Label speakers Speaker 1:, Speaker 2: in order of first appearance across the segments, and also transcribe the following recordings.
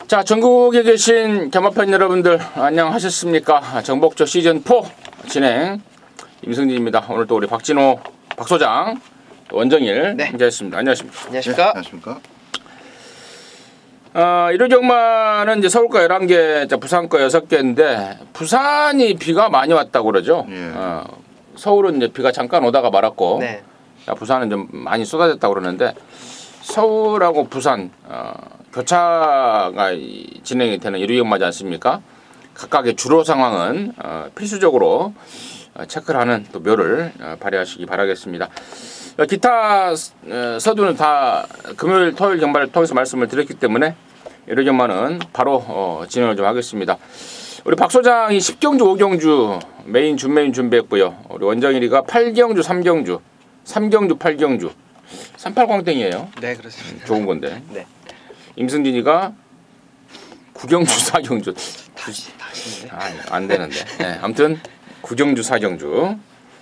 Speaker 1: 자, 전국에 계신 경마팬 여러분들 안녕하셨습니까? 정복조 시즌4 진행 임승진입니다. 오늘 또 우리 박진호 박소장 원정일
Speaker 2: 네.
Speaker 1: 함께했습니다. 안녕하십니까?
Speaker 2: 안녕하십니까?
Speaker 3: 네, 안녕하십니까?
Speaker 1: 일요 경마는 이제 서울과 11개, 부산과 6개인데 부산이 비가 많이 왔다고 그러죠.
Speaker 3: 예.
Speaker 1: 서울은 이제 비가 잠깐 오다가 말았고
Speaker 2: 네.
Speaker 1: 부산은 좀 많이 쏟아졌다고 그러는데 서울하고 부산 교차가 진행이 되는 일요 경마지 않습니까? 각각의 주로 상황은 필수적으로 체크를 하는 또 묘를 발휘하시기 바라겠습니다. 기타 서두는 다 금요일 토요일 경마를 통해서 말씀을 드렸기 때문에 일요 경마는 바로 진행을 좀 하겠습니다. 우리 박 소장이 10경주 5경주 메인 준메인 준비했고요. 우리 원정일이가 8경주 3경주 3경주 8경주 38광땡이에요.
Speaker 2: 네, 그렇습니다.
Speaker 1: 좋은 건데.
Speaker 2: 네.
Speaker 1: 임승진이가 9경주 4경주
Speaker 2: 다시.
Speaker 1: 안 되는데. 네, 아무튼 9경주 4경주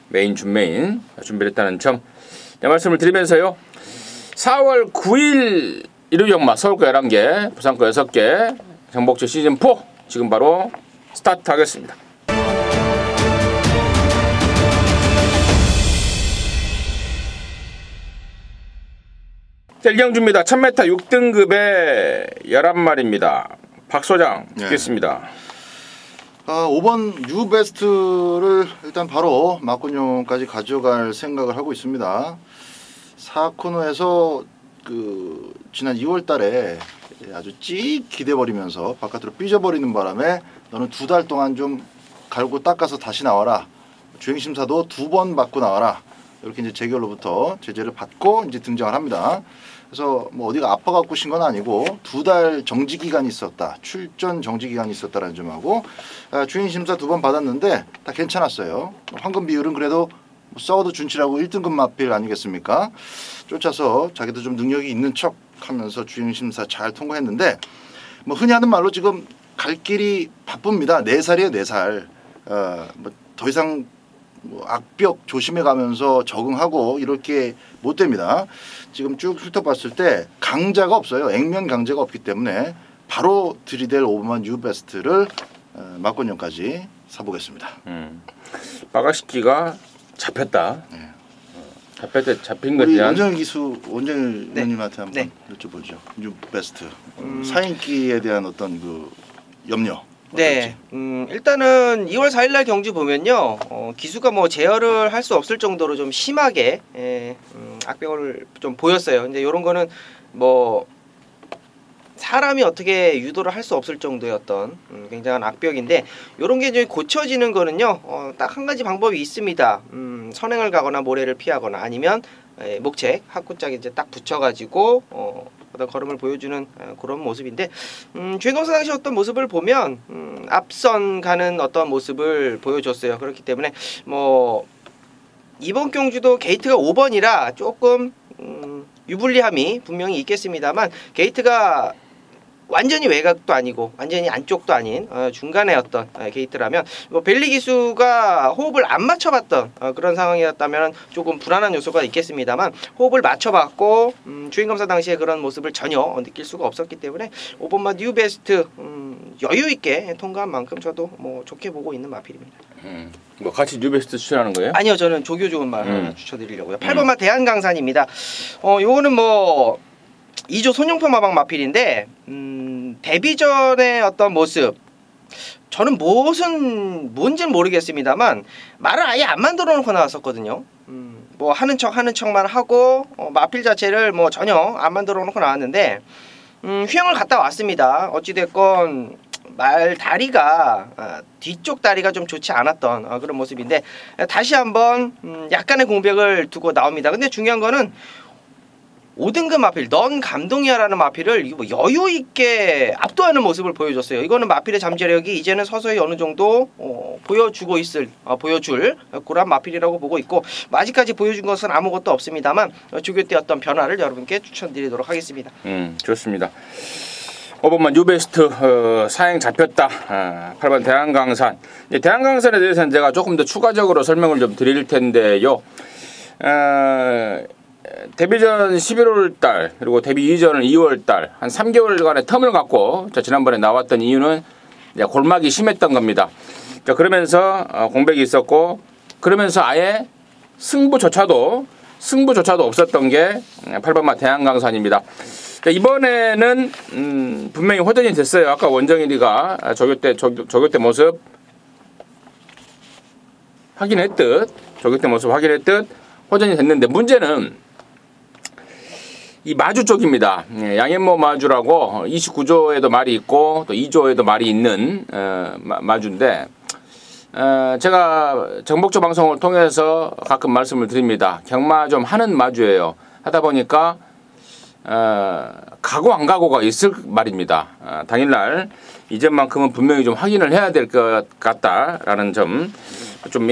Speaker 1: 메인 준메인 준비를 했다는 점 말씀을 드리면서요. 4월 9일 일요 경마 서울과 11개 부산과 6개 정복조 시즌4 지금 바로 스타트하겠습니다. 일경주입니다. 1000m 6등급의 11마리입니다. 박 소장 듣겠습니다.
Speaker 3: 5번 뉴베스트를 일단 바로 막군용까지 가져갈 생각을 하고 있습니다. 4코너에서 지난 2월 달에 아주 찍 기대버리면서 바깥으로 삐져버리는 바람에 너는 2달 동안 좀 갈고 닦아서 다시 나와라. 주행심사도 2번 받고 나와라. 이렇게 이제 재결로부터 제재를 받고 이제 등장을 합니다. 그래서 뭐 어디가 아파갖고 신 건 아니고 2달 정지 기간이 있었다. 출전 정지 기간이 있었다라는 점하고 주행심사 2번 받았는데 다 괜찮았어요. 황금 비율은 그래도 썩어도 준치라고 1등급 마필 아니겠습니까? 쫓아서 자기도 좀 능력이 있는 척 하면서 주행심사 잘 통과했는데 뭐 흔히 하는 말로 지금 갈 길이 바쁩니다. 4살이에요, 4살. 뭐 더 이상 악벽 조심해 가면서 적응하고 이렇게 못 됩니다. 지금 쭉 훑어봤을 때 강자가 없어요. 액면 강자가 없기 때문에 바로 들이댈 5번 뉴베스트를 막권용까지 사보겠습니다.
Speaker 1: 빠가시키가 잡혔다.
Speaker 3: 네.
Speaker 1: 잡힌 것에 대한
Speaker 3: 원정일 기수 원정일
Speaker 2: 네.
Speaker 3: 의원님한테 한번
Speaker 2: 네.
Speaker 3: 여쭤보죠. 뉴베스트 사인기에 대한 어떤 염려.
Speaker 2: 네. 일단은 2월 4일날 경주 보면요. 기수가 뭐 제어를 할 수 없을 정도로 좀 심하게 악벽을 좀 보였어요. 근데 이런 거는 뭐 사람이 어떻게 유도를 할 수 없을 정도였던 굉장한 악벽인데 이런 게 이제 고쳐지는 거는요. 딱 한 가지 방법이 있습니다. 선행을 가거나 모래를 피하거나 아니면 목책 학구짝에 이제 딱 붙여가지고 걸음을 보여주는 그런 모습인데 주행검사 당시 어떤 모습을 보면 앞선 가는 어떤 모습을 보여줬어요. 그렇기 때문에 뭐 이번 경주도 게이트가 5번이라 조금 유불리함이 분명히 있겠습니다만 게이트가 완전히 외곽도 아니고 완전히 안쪽도 아닌 중간의 어떤 게이트라면 뭐 벨리 기수가 호흡을 안 맞춰봤던 그런 상황이었다면 조금 불안한 요소가 있겠습니다만 호흡을 맞춰봤고 주행검사 당시에 그런 모습을 전혀 느낄 수가 없었기 때문에 5번마 뉴베스트 여유 있게 통과한 만큼 저도 뭐 좋게 보고 있는 마필입니다.
Speaker 1: 뭐 같이 뉴베스트 추천하는 거예요?
Speaker 2: 아니요, 저는 조교 좋은 말 하나 추천드리려고요. 8번마 대한강산입니다. 요거는 뭐 2조 손용표 마방 마필인데 데뷔 전의 어떤 모습 저는 뭔지는 모르겠습니다만 말을 아예 안 만들어 놓고 나왔었거든요. 뭐 하는 척만 하고 마필 자체를 뭐 전혀 안 만들어 놓고 나왔는데 휘영을 갔다 왔습니다. 어찌됐건 말 다리가 뒤쪽 다리가 좀 좋지 않았던 그런 모습인데 다시 한번 약간의 공백을 두고 나옵니다. 근데 중요한 거는 5등급 마필 넌 감동이야라는 마필을 여유 있게 압도하는 모습을 보여줬어요. 이거는 마필의 잠재력이 이제는 서서히 어느 정도 보여주고 보여줄 그런 마필이라고 보고 있고 아직까지 보여준 것은 아무것도 없습니다만 조교 때 어떤 변화를 여러분께 추천드리도록 하겠습니다.
Speaker 1: 좋습니다. 5번만 뉴베스트 사행 잡혔다. 8번 대한강산. 대한강산에 대해서는 제가 조금 더 추가적으로 설명을 좀 드릴 텐데요. 데뷔전 11월 달 그리고 데뷔 이전은 2월 달 한 3개월간의 텀을 갖고 지난번에 나왔던 이유는 골막이 심했던 겁니다. 자, 그러면서 공백이 있었고 그러면서 아예 승부조차도 없었던 게 8번마 대한강산입니다. 자, 이번에는 분명히 호전이 됐어요. 아까 원정일이가 조교 때 모습 확인했듯 호전이 됐는데 문제는 이 마주 쪽입니다. 양현모 마주라고 29조에도 말이 있고 또 2조에도 말이 있는 마주인데 제가 정복조 방송을 통해서 가끔 말씀을 드립니다. 경마 좀 하는 마주예요. 하다 보니까 가고 안 가고가 있을 말입니다. 당일날 이전만큼은 분명히 좀 확인을 해야 될 것 같다라는 점, 좀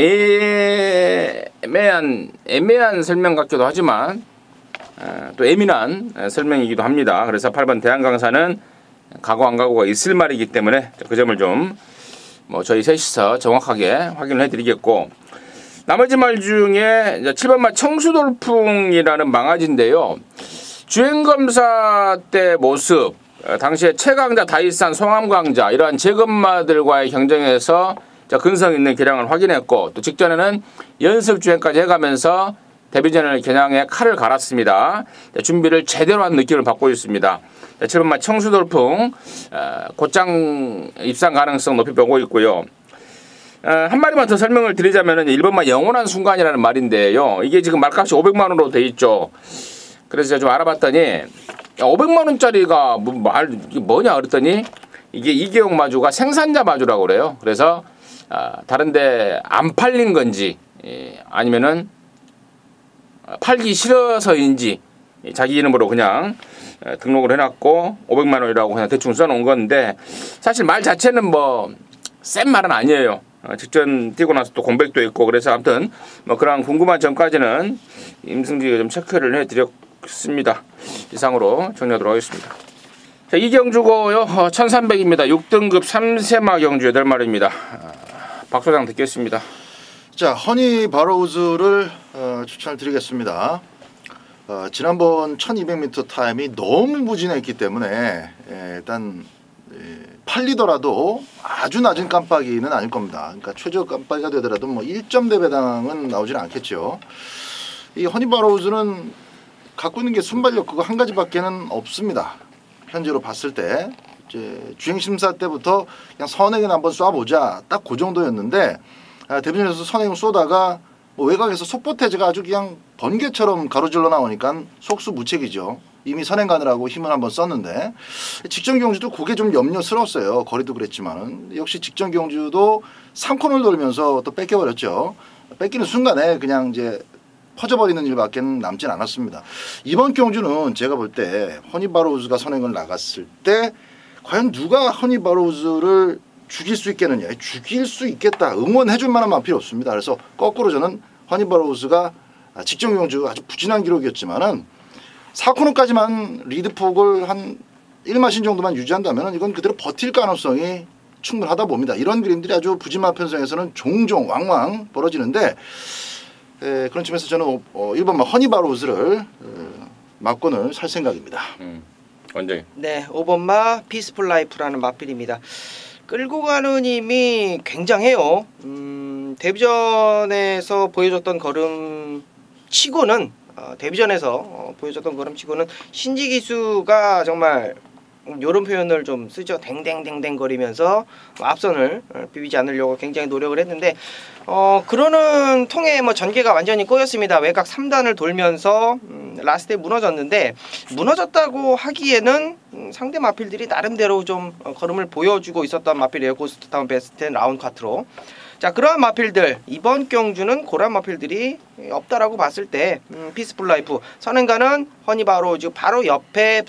Speaker 1: 애매한 설명 같기도 하지만 또 예민한 설명이기도 합니다. 그래서 8번 대한강산은 가고 안 가고가 있을 말이기 때문에 그 점을 좀 저희 셋이서 정확하게 확인을 해드리겠고, 나머지 말 중에 7번마 청수돌풍이라는 망아지인데요. 주행검사 때 모습, 당시에 최강자 다이산 송암강자 이러한 제검마들과의 경쟁에서 근성 있는 기량을 확인했고, 또 직전에는 연습 주행까지 해가면서 데뷔전을 겨냥해 칼을 갈았습니다. 준비를 제대로 한 느낌을 받고 있습니다. 7번마 청수돌풍 곧장 입상 가능성 높이 보고 있고요. 한 마디만 더 설명을 드리자면 1번마 영원한 순간이라는 말인데요. 이게 지금 말값이 500만 원으로 돼 있죠. 그래서 제가 좀 알아봤더니 500만 원짜리가 이게 뭐냐 그랬더니 이게 이계용 마주가 생산자 마주라고 그래요. 그래서 다른데 안 팔린 건지 아니면은 팔기 싫어서인지 자기 이름으로 그냥 등록을 해놨고 500만 원이라고 그냥 대충 써놓은 건데, 사실 말 자체는 센 말은 아니에요. 직전 뛰고 나서 또 공백도 있고, 그래서 아무튼 그런 궁금한 점까지는 임승지가 좀 체크를 해드렸습니다. 이상으로 정리하도록 하겠습니다. 자, 이 경주고요. 1300입니다. 6등급 3세마 경주 8마리입니다. 박 소장 듣겠습니다.
Speaker 3: 자, 허니 바로우즈를 추천을 드리겠습니다. 지난번 1200m 타임이 너무 무진했기 때문에 일단 팔리더라도 아주 낮은 깜빡이는 아닐 겁니다. 그러니까 최저 깜빡이가 되더라도 1점대 배당은 나오지는 않겠죠. 이 허니 바로우즈는 갖고 있는 게 순발력 그거 한 가지밖에는 없습니다. 현재로 봤을 때 이제 주행 심사 때부터 그냥 선행은 한번 쏴보자 딱 그 정도였는데, 데뷔전에서 선행을 쏘다가 외곽에서 속보태즈가 아주 그냥 번개처럼 가로질러 나오니까 속수무책이죠. 이미 선행 가느라고 힘을 한번 썼는데, 직전 경주도 그게 좀 염려스러웠어요. 거리도 그랬지만은 역시 직전 경주도 3코너를 돌면서 또 뺏겨버렸죠. 뺏기는 순간에 그냥 이제 퍼져버리는 일밖에 남진 않았습니다. 이번 경주는 제가 볼 때 허니바로우즈가 선행을 나갔을 때 과연 누가 허니바로우즈를 죽일 수 있겠느냐, 죽일 수 있겠다, 응원해줄 만한 필요 없습니다. 그래서 거꾸로 저는 허니바로우즈가 직전 경주 아주 부진한 기록이었지만은 4코너까지만 리드폭을 한 1마신 정도만 유지한다면 이건 그대로 버틸 가능성이 충분하다 봅니다. 이런 그림들이 아주 부진마 편성에서는 종종 왕왕 벌어지는데, 그런 측면에서 저는 1번마 허니바로우즈를 막권을 살 생각입니다.
Speaker 1: 원장님.
Speaker 2: 네, 5번마 피스풀 라이프라는 마필입니다. 끌고 가는 힘이 굉장해요. 데뷔전에서 보여줬던 걸음 치고는 보여줬던 걸음 치고는 신지 기수가 정말 요런 표현을 좀 쓰죠. 댕댕댕댕 거리면서 앞선을 비비지 않으려고 굉장히 노력을 했는데, 그러는 통에 전개가 완전히 꼬였습니다. 외곽 3단을 돌면서 라스트에 무너졌는데, 무너졌다고 하기에는 상대 마필들이 나름대로 좀 걸음을 보여주고 있었던 마필이에요. 고스트타운 베스트 라운 콰트로. 자, 그러한 마필들, 이번 경주는 그러한 마필들이 없다라고 봤을 때 피스풀 라이프 선행가는 허니바로우즈 바로 옆에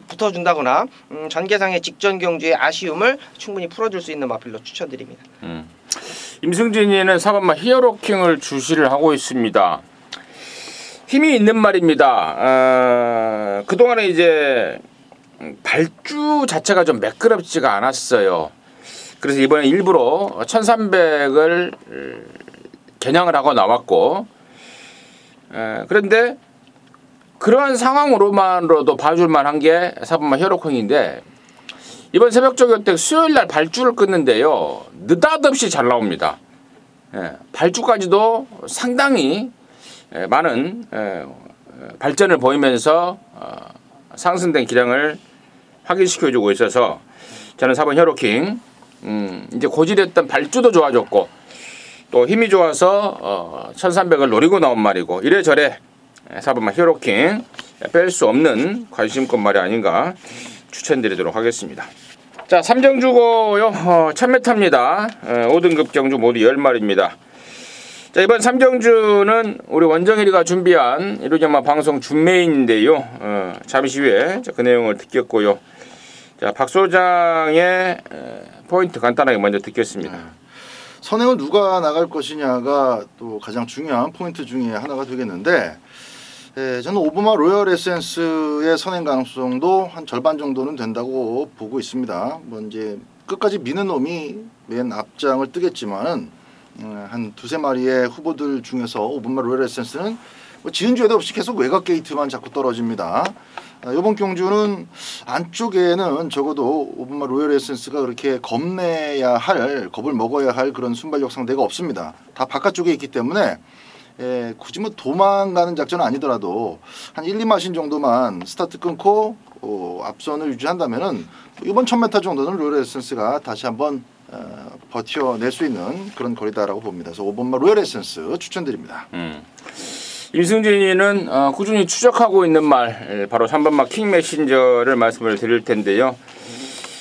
Speaker 2: 붙어준다거나 전개상의 직전 경주의 아쉬움을 충분히 풀어줄 수 있는 마필로 추천드립니다.
Speaker 1: 임승진이는 4번마 히어로킹을 주시를 하고 있습니다. 힘이 있는 말입니다. 그동안에 이제 발주 자체가 좀 매끄럽지가 않았어요. 그래서 이번에 일부러 1300을 겨냥을 하고 나왔고, 그런데 그러한 상황으로만으로도 봐줄만 한 게 4번마 히어로킹인데 이번 새벽 저격때 수요일 날 발주를 끊는데요. 느닷없이 잘 나옵니다. 발주까지도 상당히 많은 발전을 보이면서 상승된 기량을 확인시켜주고 있어서 저는 4번 히어로킹 이제 고질했던 발주도 좋아졌고 또 힘이 좋아서 1300을 노리고 나온 말이고 이래저래 4번마 히어로킹 뺄 수 없는 관심권 말이 아닌가 추천드리도록 하겠습니다. 자, 3정주고요. 1000m입니다. 5등급 경주 모두 10마리입니다. 자, 이번 3정주는 우리 원정일이가 준비한 이루정마 방송 준메인인데요. 잠시 후에 그 내용을 듣겠고요. 자, 박 소장의 포인트 간단하게 먼저 듣겠습니다.
Speaker 3: 선행은 누가 나갈 것이냐가 또 가장 중요한 포인트 중에 하나가 되겠는데 저는 오브마 로열 에센스의 선행 가능성도 한 절반 정도는 된다고 보고 있습니다. 뭐 이제 끝까지 미는 놈이 맨 앞장을 뜨겠지만은 한 두세 마리의 후보들 중에서 오브마 로열 에센스는 뭐 지은 죄도 없이 계속 외곽 게이트만 자꾸 떨어집니다. 이번 경주는 안쪽에는 적어도 오브마 로열 에센스가 그렇게 겁을 먹어야 할 그런 순발력 상대가 없습니다. 다 바깥쪽에 있기 때문에 굳이 뭐 도망가는 작전은 아니더라도 한 1, 2마신 정도만 스타트 끊고 앞선을 유지한다면은 이번 1000m 정도는 로열 에센스가 다시 한번 버텨낼 수 있는 그런 거리다라고 봅니다. 그래서 5번마 로열 에센스 추천드립니다.
Speaker 1: 임승진이는 꾸준히 추적하고 있는 말 바로 3번마 킹 메신저를 말씀을 드릴 텐데요.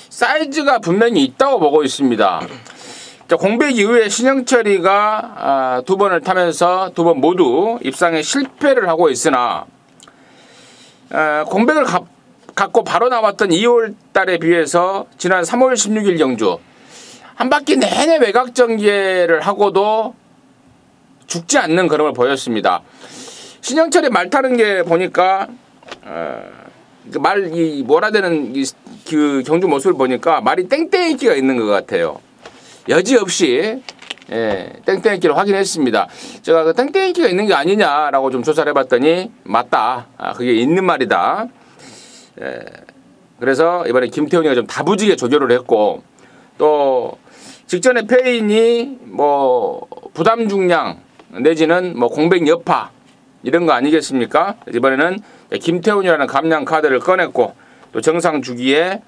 Speaker 1: 사이즈가 분명히 있다고 보고 있습니다. 자, 공백 이후에 신영철이가 2번을 타면서 2번 모두 입상에 실패를 하고 있으나 공백을 갖고 바로 나왔던 2월 달에 비해서 지난 3월 16일 경주 한 바퀴 내내 외곽 전개를 하고도 죽지 않는 그림을 보였습니다. 신영철이 말 타는 게 보니까 그 경주 모습을 보니까 말이 땡땡이기가 있는 것 같아요. 여지없이 땡땡이기를 확인했습니다. 제가 그 땡땡이기가 있는 게 아니냐라고 좀 조사를 해봤더니 맞다. 그게 있는 말이다. 그래서 이번에 김태훈이가 좀 다부지게 조절을 했고 또 직전에 페인이 뭐 부담 중량 내지는 뭐 공백 여파 이런 거 아니겠습니까? 이번에는 김태훈이라는 감량 카드를 꺼냈고 또 정상 주기에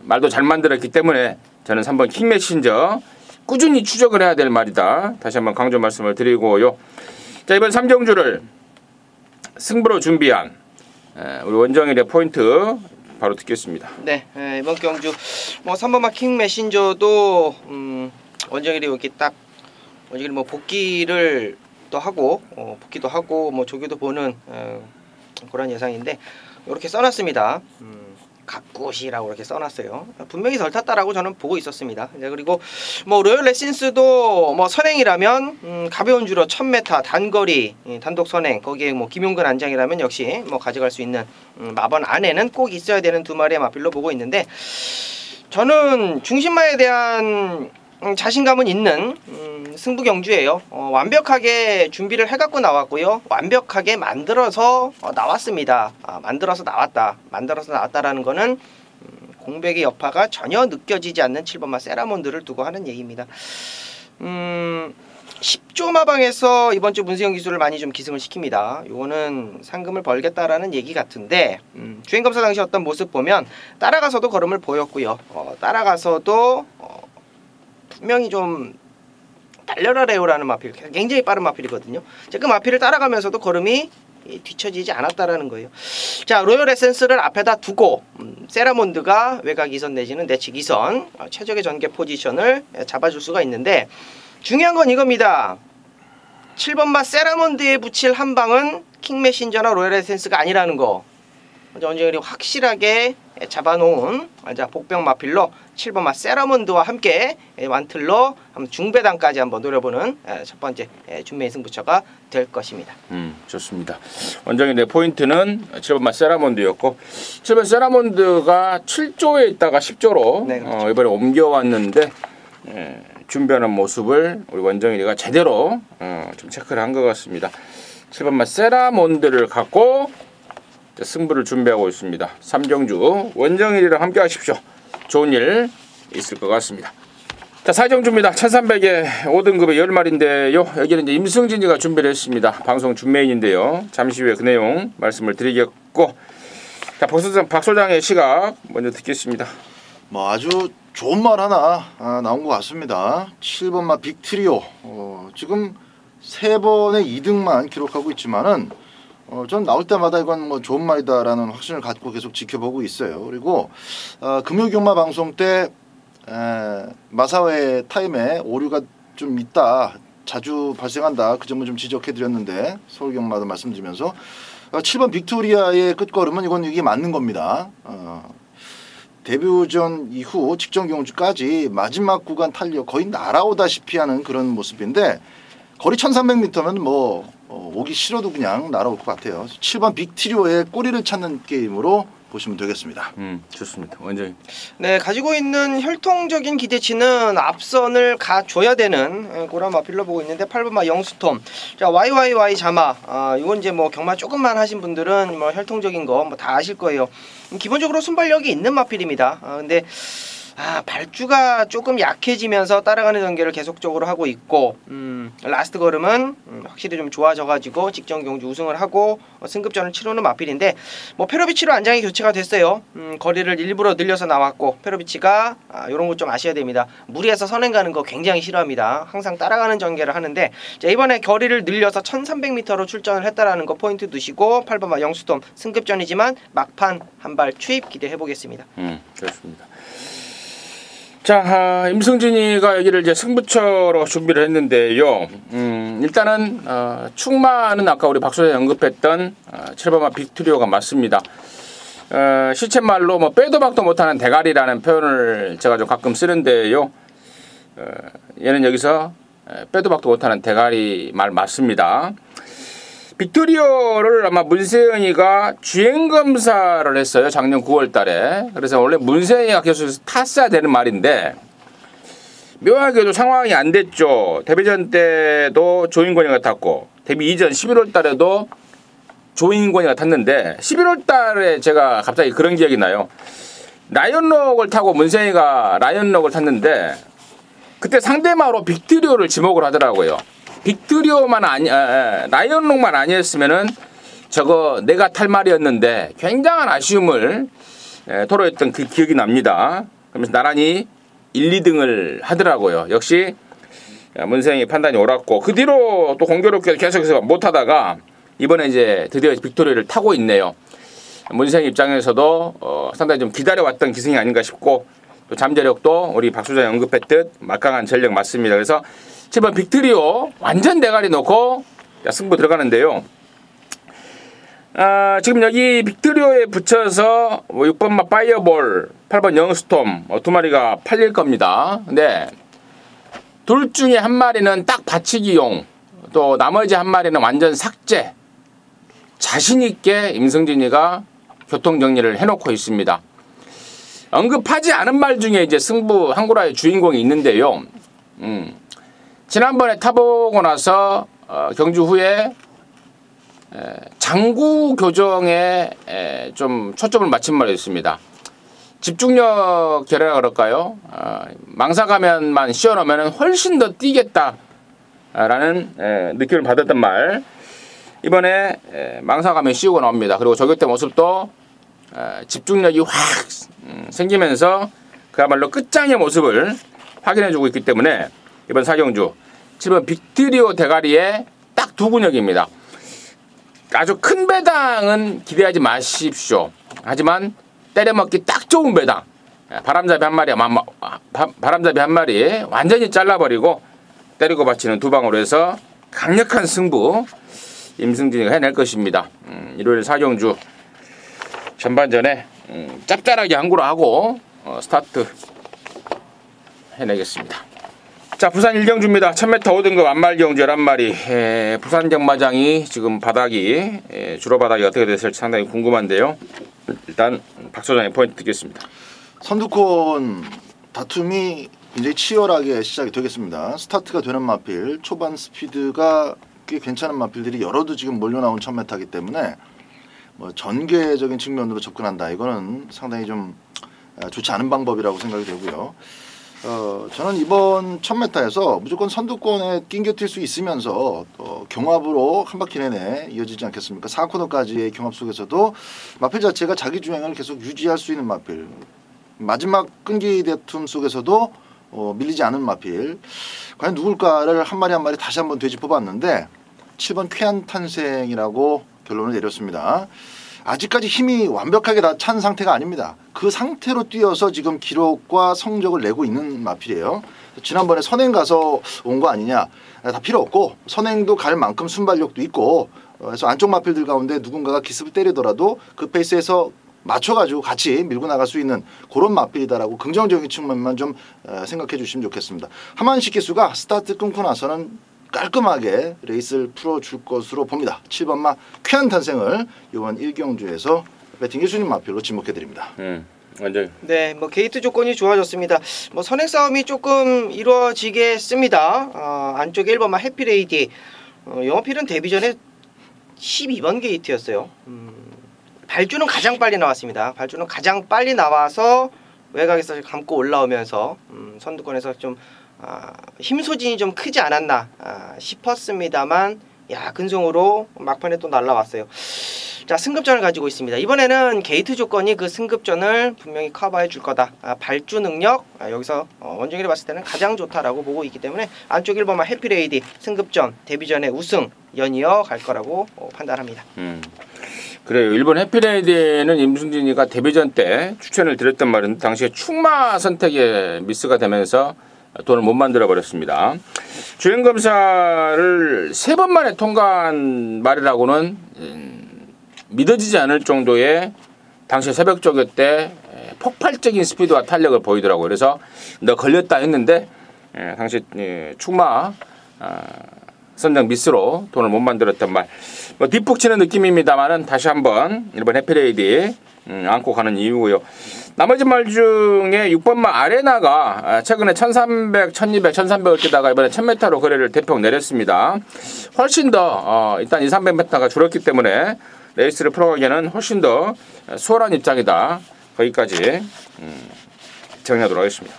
Speaker 1: 말도 잘 만들었기 때문에 저는 3번 킹 메신저 꾸준히 추적을 해야 될 말이다. 다시 한번 강조 말씀을 드리고요. 자, 이번 3정주를 승부로 준비한 우리 원정일의 포인트 바로 듣겠습니다.
Speaker 2: 네, 이번 경주 뭐 3번마 킹 메신저도 원정일이 여기 딱 원정일이 뭐 복귀를 또 하고 복귀도 하고 뭐 조교도 보는 그런 예상인데 이렇게 써놨습니다. 각곳이라고 이렇게 써놨어요. 분명히 덜 탔다라고 저는 보고 있었습니다. 그리고 뭐 로열 에센스도 뭐 선행이라면 가벼운 주로 1000m 단거리 단독 선행 거기에 뭐 김용근 안장이라면 역시 뭐 가져갈 수 있는 마번 안에는 꼭 있어야 되는 두 마리의 마필로 보고 있는데 저는 중심마에 대한 자신감은 있는 승부 경주예요. 완벽하게 준비를 해갖고 나왔고요. 완벽하게 만들어서 나왔습니다. 만들어서 나왔다라는 거는 공백의 여파가 전혀 느껴지지 않는 7번마 세라몬드를 두고 하는 얘기입니다. 10조 마방에서 이번 주 문세영 기술을 많이 좀 기승을 시킵니다. 요거는 상금을 벌겠다라는 얘기 같은데 주행검사 당시 어떤 모습 보면 따라가서도 걸음을 보였고요. 따라가서도 분명히 좀 달려라래요라는 마필 굉장히 빠른 마필이거든요. 그 마필을 따라가면서도 걸음이 뒤처지지 않았다라는 거예요. 자, 로열 에센스를 앞에다 두고 세라몬드가 외곽 2선 내지는 내측 2선 최적의 전개 포지션을 잡아줄 수가 있는데 중요한 건 이겁니다. 7번마 세라몬드에 붙일 한 방은 킹 메신저나 로열 에센스가 아니라는 거. 원정일이 확실하게 잡아놓은 복병 마필로 7번마 세라몬드와 함께 완틀로 한번 중배당까지 한번 노려보는 첫 번째 준메인 승부처가 될 것입니다.
Speaker 1: 좋습니다. 원정일의 포인트는 7번마 세라몬드였고 7번 세라몬드가 7조에 있다가 10조로
Speaker 2: 네, 그렇죠.
Speaker 1: 이번에 옮겨왔는데 준비하는 모습을 우리 원정일이가 제대로 좀 체크를 한 것 같습니다. 7번마 세라몬드를 갖고 승부를 준비하고 있습니다. 삼정주 원정일이랑 함께 하십시오. 좋은 일 있을 것 같습니다. 자, 사정주입니다. 1300에 5등급의 10마리인데요. 여기는 이제 임승진이가 준비를 했습니다. 방송 준메인인데요. 잠시 후에 그 내용 말씀을 드리겠고, 자, 박 소장의 시각 먼저 듣겠습니다.
Speaker 3: 뭐 아주 좋은 말 하나 나온 것 같습니다. 7번마 빅트리오 지금 3번의 2등만 기록하고 있지만은 전 나올 때마다 이건 뭐 좋은 말이다라는 확신을 갖고 계속 지켜보고 있어요. 그리고 금요경마 방송 때 마사회 타임에 오류가 좀 있다, 자주 발생한다, 그 점을 좀 지적해드렸는데 서울경마도 말씀드리면서 7번 빅토리아의 끝걸음은 이게 맞는 겁니다. 데뷔전 이후 직전 경주까지 마지막 구간 탄력 거의 날아오다시피 하는 그런 모습인데, 거리 1300m면 뭐 오기 싫어도 그냥 날아올 것 같아요. 7번 빅트리오의 꼬리를 찾는 게임으로 보시면 되겠습니다.
Speaker 1: 좋습니다. 원장님.
Speaker 2: 네, 가지고 있는 혈통적인 기대치는 앞선을 가줘야 되는 그런 마필로 보고 있는데, 8번마 영스톰. 자, YYY 자마. 이건 이제 뭐 경마 조금만 하신 분들은 뭐 혈통적인 거 뭐 다 아실 거예요. 기본적으로 순발력이 있는 마필입니다. 근데 발주가 조금 약해지면서 따라가는 전개를 계속적으로 하고 있고, 라스트 걸음은 확실히 좀 좋아져가지고 직전 경주 우승을 하고 승급전을 치르는 마필인데, 뭐 페로비치로 안장이 교체가 됐어요. 거리를 일부러 늘려서 나왔고, 페로비치가 이런 거 좀 아셔야 됩니다. 무리해서 선행 가는 거 굉장히 싫어합니다. 항상 따라가는 전개를 하는데, 자, 이번에 거리를 늘려서 1300m로 출전을 했다라는 거 포인트 두시고, 8번마 영수톰 승급전이지만 막판 한 발 추입 기대해 보겠습니다.
Speaker 1: 그렇습니다. 자, 임승진이가 여기를 이제 승부처로 준비를 했는데요. 일단은 충마는 아까 우리 박 소장이 언급했던 7번마 빅트리오가 맞습니다. 시쳇말로 뭐 빼도 박도 못하는 대가리라는 표현을 제가 좀 가끔 쓰는데요. 얘는 여기서 빼도 박도 못하는 대가리 말 맞습니다. 빅토리오를 아마 문세영이가 주행검사를 했어요. 작년 9월 달에. 그래서 원래 문세영이가 계속 탔어야 되는 말인데, 묘하게도 상황이 안 됐죠. 데뷔전 때도 조인권이가 탔고, 데뷔 이전 11월 달에도 조인권이가 탔는데, 11월 달에 제가 갑자기 그런 기억이 나요. 라이언록을 타고 문세영이가 라이언록을 탔는데, 그때 상대마로 빅토리오를 지목을 하더라고요. 빅트리오만 라이언록만 아니었으면은 저거 내가 탈 말이었는데, 굉장한 아쉬움을 토로했던 그 기억이 납니다. 그러면서 나란히 1, 2등을 하더라고요. 역시 문세영이 판단이 옳았고, 그 뒤로 또 공교롭게 계속해서 못하다가 이번에 이제 드디어 빅토리오를 타고 있네요. 문세영 입장에서도 상당히 좀 기다려왔던 기승이 아닌가 싶고, 또 잠재력도 우리 박 소장이 언급했듯 막강한 전력 맞습니다. 그래서 7번 빅트리오 완전 대가리 놓고 승부 들어가는데요. 지금 여기 빅트리오에 붙여서 6번마 파이어볼, 8번 영스톰 두 마리가 팔릴 겁니다. 근데 둘 중에 한 마리는 딱 받치기용, 또 나머지 한 마리는 완전 삭제. 자신 있게 임승진이가 교통정리를 해놓고 있습니다. 언급하지 않은 말 중에 이제 승부 한구라의 주인공이 있는데요. 지난번에 타보고 나서 경주 후에 장구 교정에 좀 초점을 맞춘 말이 있습니다. 집중력 결여라 그럴까요? 망사 가면만 씌워놓으면 훨씬 더 뛰겠다라는 느낌을 받았던 말, 이번에 망사 가면 씌우고 나옵니다. 그리고 저격대 모습도 집중력이 확 생기면서 그야말로 끝장의 모습을 확인해주고 있기 때문에 이번 사경주 7번 빅트리오 대가리에 딱 두 근육입니다. 아주 큰 배당은 기대하지 마십시오. 하지만 때려먹기 딱 좋은 배당, 바람잡이 한 마리 완전히 잘라버리고 때리고 받치는 두 방으로 해서 강력한 승부 임승진이가 해낼 것입니다. 일요일 사경주 전반전에 짭짤하게 항구로 하고 스타트 해내겠습니다. 자, 부산 1경주입니다. 1000m 5등급 안말경주 11마리. 부산 경마장이 지금 바닥이 주로 바닥이 어떻게 됐을지 상당히 궁금한데요. 일단 박 소장의 포인트 듣겠습니다.
Speaker 3: 선두권 다툼이 굉장히 치열하게 시작이 되겠습니다. 스타트가 되는 마필 초반 스피드가 꽤 괜찮은 마필들이 여러도 지금 몰려 나온 첫 메타이기 때문에 뭐 전개적인 측면으로 접근한다. 이거는 상당히 좀 좋지 않은 방법이라고 생각이 되고요. 저는 이번 첫 메타에서 무조건 선두권에 낑겨틸 수 있으면서 경합으로 한 바퀴 내내 이어지지 않겠습니까? 4코너까지의 경합 속에서도 마필 자체가 자기 주행을 계속 유지할 수 있는 마필, 마지막 끈기 다툼 속에서도 밀리지 않은 마필, 과연 누굴까를 한 마리 한 마리 다시 한번 되짚어봤는데 7번 쾌한 탄생이라고 결론을 내렸습니다. 아직까지 힘이 완벽하게 다 찬 상태가 아닙니다. 그 상태로 뛰어서 지금 기록과 성적을 내고 있는 마필이에요. 지난번에 선행 가서 온 거 아니냐, 다 필요 없고 선행도 갈 만큼 순발력도 있고, 그래서 안쪽 마필들 가운데 누군가가 기습을 때리더라도 그 페이스에서 맞춰가지고 같이 밀고 나갈 수 있는 그런 마필이다라고 긍정적인 측면만 좀 생각해 주시면 좋겠습니다. 하만식 기수가 스타트 끊고 나서는 깔끔하게 레이스를 풀어줄 것으로 봅니다. 7번마 쾌한 탄생을 이번 1경주에서 배팅 1순위 마필로 지목해드립니다.
Speaker 1: 완전.
Speaker 2: 네, 뭐 게이트 조건이 좋아졌습니다. 뭐 선행 싸움이 조금 이루어지겠습니다. 안쪽 1번마 해피레이디, 영어필은 데뷔 전에 12번 게이트였어요. 발주는 가장 빨리 나왔습니다. 발주는 가장 빨리 나와서 외곽에서 감고 올라오면서 선두권에서 좀 힘 소진이 좀 크지 않았나 싶었습니다만, 근성으로 막판에 또 날라왔어요. 자, 승급전을 가지고 있습니다. 이번에는 게이트 조건이 그 승급전을 분명히 커버해 줄 거다. 발주 능력, 여기서 원정일이 봤을 때는 가장 좋다라고 보고 있기 때문에 안쪽 1번만 해피레이디 승급전 데뷔전에 우승 연이어 갈 거라고 판단합니다.
Speaker 1: 그래요. 일본 해피레이디는 임승진이가 데뷔전 때 추천을 드렸단 말인데 당시에 충마 선택에 미스가 되면서 돈을 못 만들어 버렸습니다. 주행 검사를 3번 만에 통과한 말이라고는 믿어지지 않을 정도의 당시 새벽 조교 때 폭발적인 스피드와 탄력을 보이더라고요. 그래서 너 걸렸다 했는데 당시 충마 선정 미스로 돈을 못 만들었단 말. 뭐 뒷북 치는 느낌입니다만은 다시 한번 일본 해피레이디 안고 가는 이유고요. 나머지 말 중에 6번마 아레나가 최근에 1300, 1200, 1300을 뛰다가 이번에 1000m로 거래를 대폭 내렸습니다. 훨씬 더 일단 2, 300m가 줄었기 때문에 레이스를 풀어가기에는 훨씬 더 수월한 입장이다. 거기까지 정리하도록 하겠습니다.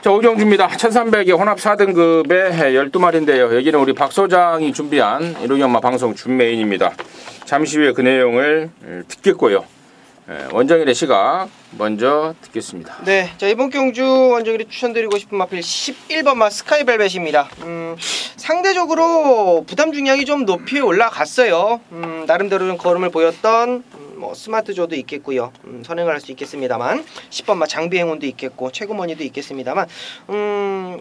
Speaker 1: 자, 오경주입니다. 1300의 혼합 4등급의 12마리인데요. 여기는 우리 박 소장이 준비한 이루경마 방송 준메인입니다. 잠시 후에 그 내용을 듣겠고요. 원정일의 시각 먼저 듣겠습니다.
Speaker 2: 네, 자, 이번 경주 원정일이 추천드리고 싶은 마필 11번마 스카이벨벳입니다. 상대적으로 부담 중량이 좀 높이 올라갔어요. 나름대로 좀 걸음을 보였던 뭐 스마트조도 있겠고요. 선행을 할 수 있겠습니다만 10번마 장비행운도 있겠고 최고머니도 있겠습니다만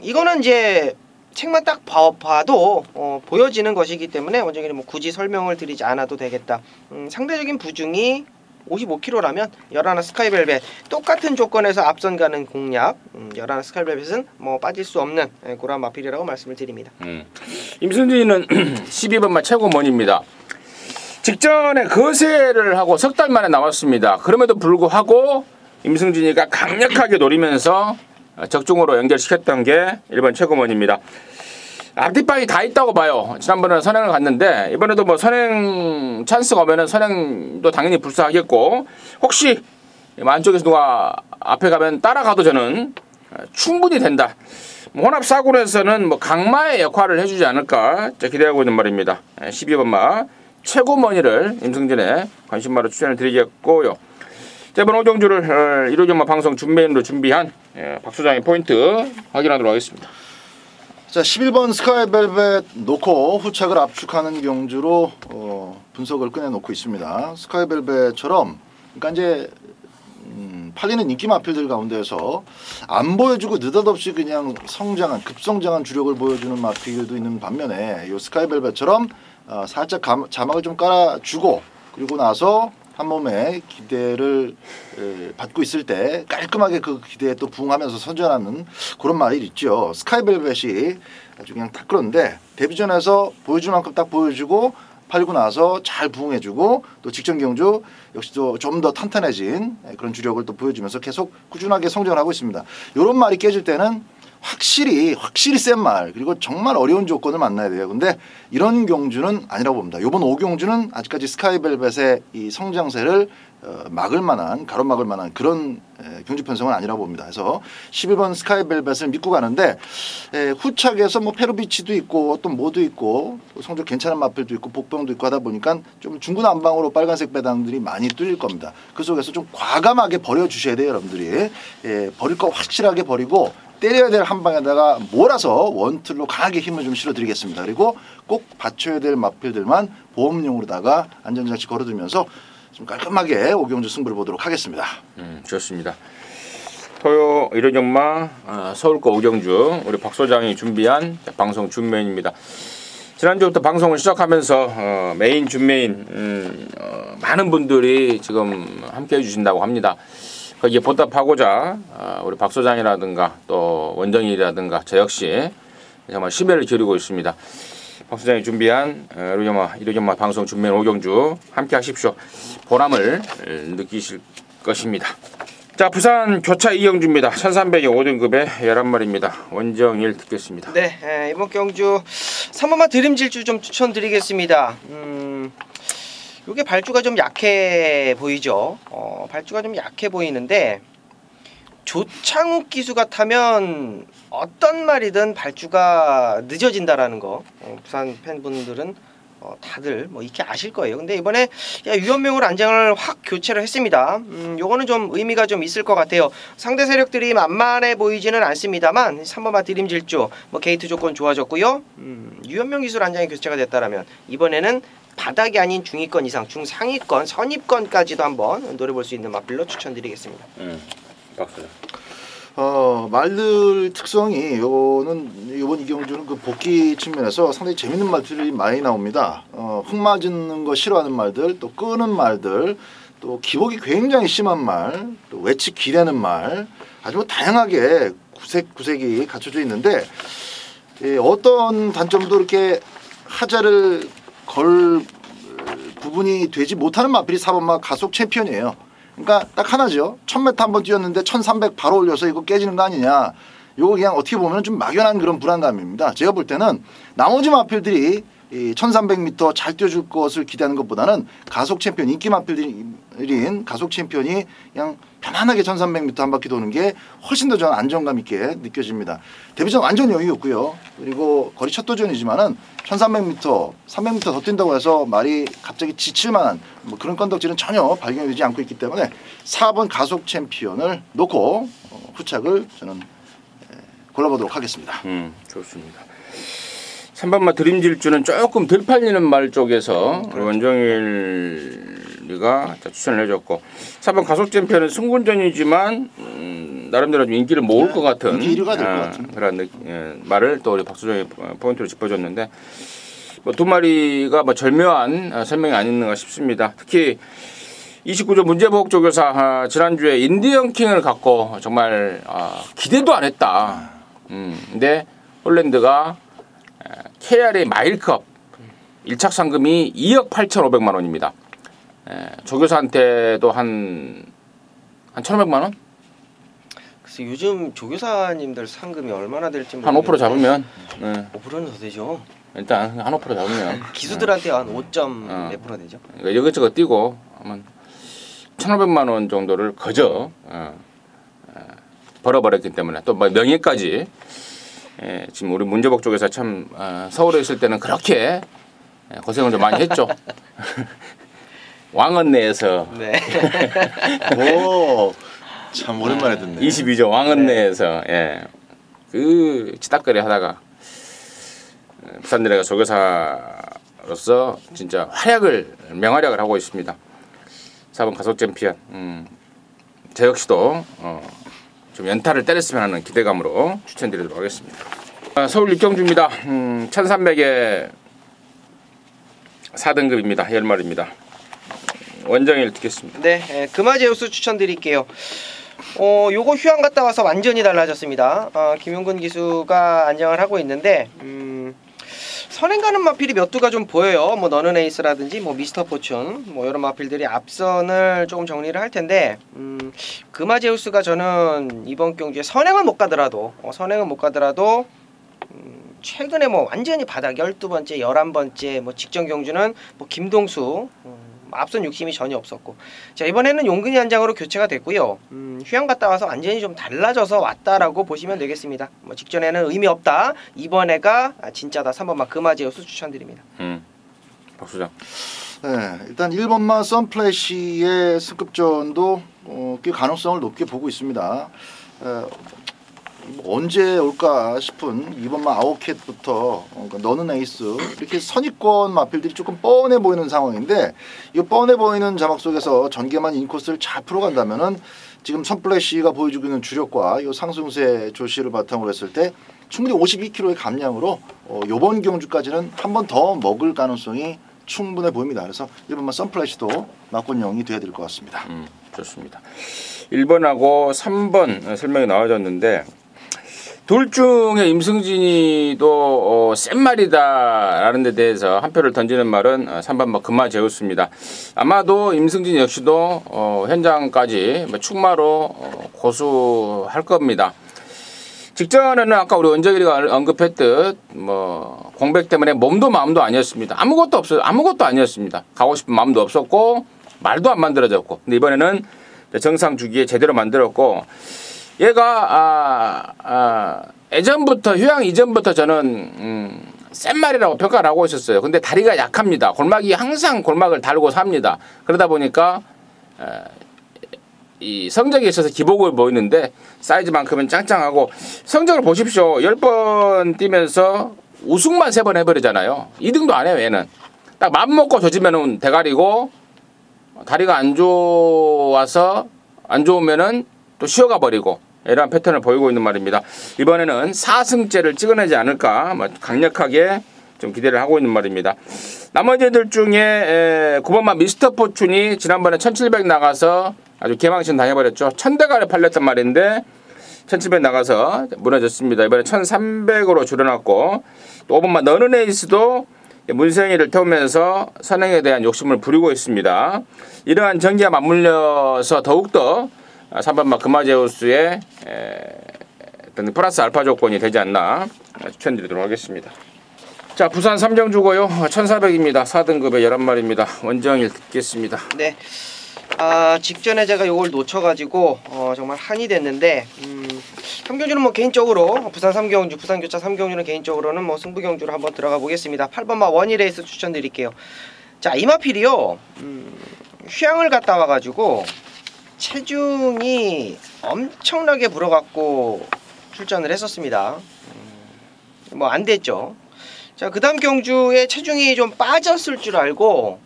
Speaker 2: 이거는 이제 책만 딱 봐도 보여지는 것이기 때문에 원정일이 뭐 굳이 설명을 드리지 않아도 되겠다. 상대적인 부중이 55kg라면 열하나 스카이벨벳 똑같은 조건에서 앞선 가는 공략, 열하나 스카이벨벳은 뭐 빠질 수 없는 그런 마필이라고 말씀을 드립니다.
Speaker 1: 임승진이는 12번마 최고먼입니다. 직전에 거세를 하고 석 달 만에 나왔습니다. 그럼에도 불구하고 임승진이가 강력하게 노리면서 적중으로 연결시켰던 게 1번 최고먼입니다. 앞뒷방이 다 있다고 봐요. 지난번에는 선행을 갔는데 이번에도 뭐 선행 찬스가 오면은 선행도 당연히 불사하겠고, 혹시 안쪽에서 누가 앞에 가면 따라가도 저는 충분히 된다. 혼합 사고에서는 뭐 강마의 역할을 해주지 않을까 기대하고 있는 말입니다. 12번마 최고머니를 임승진의 관심마로 추천을 드리겠고요. 자, 이번 오경주를 이루경마 방송 준메인으로 준비한 박 소장의 포인트 확인하도록 하겠습니다.
Speaker 3: 자, 11번 스카이벨벳 놓고 후착을 압축하는 경주로 분석을 꺼내놓고 있습니다. 스카이벨벳처럼 그러니까 이제 팔리는 인기 마필들 가운데에서 안 보여주고 느닷없이 그냥 급성장한 주력을 보여주는 마필도 있는 반면에 이 스카이벨벳처럼 살짝 자막을 좀 깔아주고 그리고 나서 한 몸에 기대를 받고 있을 때 깔끔하게 그 기대에 또 부응하면서 선전하는 그런 말이 있죠. 스카이벨벳이 아주 그냥 딱 그런데 데뷔전에서 보여줄 만큼 딱 보여주고 팔리고 나서 잘 부응해주고 또 직전 경주 역시 또 좀 더 탄탄해진 그런 주력을 또 보여주면서 계속 꾸준하게 성장을 하고 있습니다. 이런 말이 깨질 때는 확실히 센 말 그리고 정말 어려운 조건을 만나야 돼요. 근데 이런 경주는 아니라고 봅니다. 이번 5경주는 아직까지 스카이벨벳의 이 성장세를 가로막을 만한 그런 경주 편성은 아니라고 봅니다. 그래서 11번 스카이벨벳을 믿고 가는데 후착에서 뭐 페루비치도 있고 또 뭐도 있고 성적 괜찮은 마필도 있고 복병도 있고 하다 보니까 좀 중구난방으로 빨간색 배당들이 많이 뚫릴 겁니다. 그 속에서 좀 과감하게 버려주셔야 돼요. 여러분들이 버릴 거 확실하게 버리고 때려야 될 한 방에다가 몰아서 원툴로 강하게 힘을 좀 실어드리겠습니다. 그리고 꼭 받쳐야 될 마필들만 보험용으로다가 안전장치 걸어두면서 좀 깔끔하게 5경주 승부를 보도록 하겠습니다.
Speaker 1: 좋습니다. 토요 일요정마 서울거 5경주 우리 박 소장이 준비한 방송 준메인입니다. 지난주부터 방송을 시작하면서 메인 준메인 많은 분들이 지금 함께 해주신다고 합니다. 거기에 보답하고자 우리 박 소장이라든가 또 원정이라든가 저 역시 정말 심혈을 기울이고 있습니다. 박 소장이 준비한 일요정마 방송 준비한 5경주 함께 하십시오. 보람을 느끼실 것입니다. 자, 부산 교차 2경주입니다. 1300에 5등급의 11마리입니다. 원정일 듣겠습니다.
Speaker 2: 네, 이번 경주 3번마 드림질주 좀 추천드리겠습니다. 요게 발주가 좀 약해 보이죠. 발주가 좀 약해 보이는데 조창욱 기수가 타면 어떤 말이든 발주가 늦어진다라는 거 부산 팬분들은 다들 뭐 익히 아실 거예요. 근데 이번에 유연명으로 안장을 확 교체를 했습니다. 요거는 좀 의미가 좀 있을 것 같아요. 상대 세력들이 만만해 보이지는 않습니다만 3번마 드림질주 뭐 게이트 조건 좋아졌고요. 유연명 기술 안장이 교체가 됐다라면 이번에는 바닥이 아닌 중위권 이상, 중상위권, 선입권까지도 한번 노려볼 수 있는 마필로 추천드리겠습니다.
Speaker 1: 박수.
Speaker 3: 말들 특성이 이번 이경주는 그 복귀 측면에서 상당히 재밌는 말들이 많이 나옵니다. 흙 맞는 거 싫어하는 말들, 또 끄는 말들, 또 기복이 굉장히 심한 말, 또 외치 기대는 말, 아주 뭐 다양하게 구색이 갖춰져 있는데 어떤 단점도 이렇게 하자를 걸 부분이 되지 못하는 마필이 4번마 가속 챔피언이에요. 그러니까 딱 하나죠. 1000m 한번 뛰었는데 1300 바로 올려서 이거 깨지는 거 아니냐. 이거 그냥 어떻게 보면 좀 막연한 그런 불안감입니다. 제가 볼 때는 나머지 마필들이 이 1300m 잘 뛰어줄 것을 기대하는 것보다는 가속 챔피언, 인기 마필들인 가속 챔피언이 그냥 편안하게 1300m 한 바퀴 도는 게 훨씬 더 저는 안정감 있게 느껴집니다. 데뷔전 완전 여유였고요. 그리고 거리 첫 도전이지만은 1300m, 300m 더 뛴다고 해서 말이 갑자기 지칠 만한 뭐 그런 건덕지는 전혀 발견되지 않고 있기 때문에 4번 가속 챔피언을 놓고 후착을 저는 골라보도록 하겠습니다.
Speaker 1: 좋습니다. 3번마 드림질주는 조금 덜 팔리는 말 쪽에서 원정일이가 추천을 해줬고 4번 가속 챔피언은 승군전이지만 나름대로 좀 인기를 모을 것 같은
Speaker 3: 인기 1위가 될 것 같은
Speaker 1: 그런 말을 또 우리 박수정이 포인트로 짚어줬는데 뭐 두 마리가 뭐 절묘한 설명이 아닌가 싶습니다. 특히 29조 문제복 조교사 지난주에 인디언킹을 갖고 정말 기대도 안 했다. 근데 홀랜드가 KR의 마일컵 1착 상금이 2억 8,500만 원입니다. 조교사한테도 한 1,500만 원?
Speaker 2: 그래서 요즘 조교사님들 상금이 얼마나 될지
Speaker 1: 한 5% 잡으면
Speaker 2: 5%는 더 되죠.
Speaker 1: 일단 한 5% 잡으면
Speaker 2: 기수들한테 한 5점 몇 프로 되죠.
Speaker 1: 이것저것 뛰고 하면 1,500만 원 정도를 거저 벌어버렸기 때문에 또 뭐 명예까지 지금 우리 문제복 쪽에서 참 서울에 있을 때는 그렇게 고생을 좀 많이 했죠. 왕언내에서
Speaker 2: 네.
Speaker 3: 오, 참 오랜만에 듣네.
Speaker 1: 22조 왕언내에서 그 치닥거리 하다가 부산 내래가 조교사로서 진짜 명활약을 하고 있습니다. 4번 가속 챔피언. 저 역시도 좀 연타를 때렸으면 하는 기대감으로 추천드리도록 하겠습니다. 서울 6경주입니다. 1300에 4등급입니다. 10마리입니다. 원정일 듣겠습니다.
Speaker 2: 네, 금화제우스 추천드릴게요. 요거 휴양 갔다 와서 완전히 달라졌습니다. 김용근 기수가 안장을 하고 있는데 선행 가는 마필이 몇 두가 좀 보여요. 뭐 너는 에이스라든지 뭐 미스터 포춘 뭐 이런 마필들이 앞선을 조금 정리를 할 텐데 금화제우스가 저는 이번 경기에 선행은 못 가더라도 최근에 뭐 완전히 바닥 12번째, 11번째 뭐 직전 경주는 뭐 김동수 앞선 욕심이 전혀 없었고 자 이번에는 용근이 한 장으로 교체가 됐고요. 휴양 갔다 와서 완전히 좀 달라져서 왔다라고 보시면 되겠습니다. 뭐 직전에는 의미 없다. 이번에가 진짜다. 3번마 금화제우스 추천드립니다.
Speaker 1: 박수장.
Speaker 3: 네, 일단 1번마 썬플래시의 승급전도 꽤 가능성을 높게 보고 있습니다. 언제 올까 싶은 2번마 아웃캣부터 너는 에이스 이렇게 선입권 마필들이 조금 뻔해 보이는 상황인데 이 뻔해 보이는 자막 속에서 전개만 인코스를 잘 풀어간다면은 지금 선플래시가 보여주고 있는 주력과 이 상승세 조시를 바탕으로 했을 때 충분히 52kg의 감량으로 이번 경주까지는 한 번 더 먹을 가능성이 충분해 보입니다. 그래서 1번마 선플래시도 막권용이 돼야 될 것 같습니다.
Speaker 1: 좋습니다. 1번하고 3번 설명이 나와졌는데 둘 중에 임승진이도 센 말이다라는 데 대해서 한 표를 던지는 말은 3번 금화제우스입니다. 아마도 임승진 역시도 현장까지 축마로 고수할 겁니다. 직전에는 아까 우리 원정일이가 언급했듯 뭐 공백 때문에 몸도 마음도 아니었습니다. 아무것도 없어요. 아무것도 아니었습니다. 가고 싶은 마음도 없었고 말도 안 만들어졌고 근데 이번에는 정상 주기에 제대로 만들었고 얘가 예전부터 휴양 이전부터 저는 센 말이라고 평가를 하고 있었어요. 근데 다리가 약합니다. 골막이 항상 골막을 달고 삽니다. 그러다 보니까 이 성적에 있어서 기복을 보이는데 사이즈만큼은 짱짱하고 성적을 보십시오. 10번 뛰면서 우승만 3번 해버리잖아요. 2등도 안 해요. 얘는 딱 맘먹고 조지면은 대가리고 다리가 안 좋아서 안 좋으면은 또 쉬어가 버리고 이러한 패턴을 보이고 있는 말입니다. 이번에는 4승째를 찍어내지 않을까 강력하게 좀 기대를 하고 있는 말입니다. 나머지 애들 중에 9번만 미스터 포춘이 지난번에 1700 나가서 아주 개망신 당해버렸죠. 1000대가를 팔렸단 말인데 1700 나가서 무너졌습니다. 이번에 1300으로 줄여놨고 또 5번만 너는 에이스도 문세영이를 태우면서 선행에 대한 욕심을 부리고 있습니다. 이러한 전기와 맞물려서 더욱더 3번마 금화제우스의 어떤 플러스 알파 조건이 되지 않나 추천드리도록 하겠습니다. 자, 부산 3정주고요. 1400입니다. 4등급의 11마리입니다. 원정일 듣겠습니다.
Speaker 2: 네. 직전에 제가 이걸 놓쳐가지고 정말 한이 됐는데 3경주는 뭐 개인적으로 부산 3경주, 부산교차 3경주는 개인적으로는 뭐 승부경주로 한번 들어가 보겠습니다. 8번마 원일레이스 추천드릴게요. 자, 이마필이요. 휴양을 갔다 와가지고 체중이 엄청나게 불어갖고 출전을 했었습니다. 뭐 안 됐죠. 자, 그 다음 경주에 체중이 좀 빠졌을 줄 알고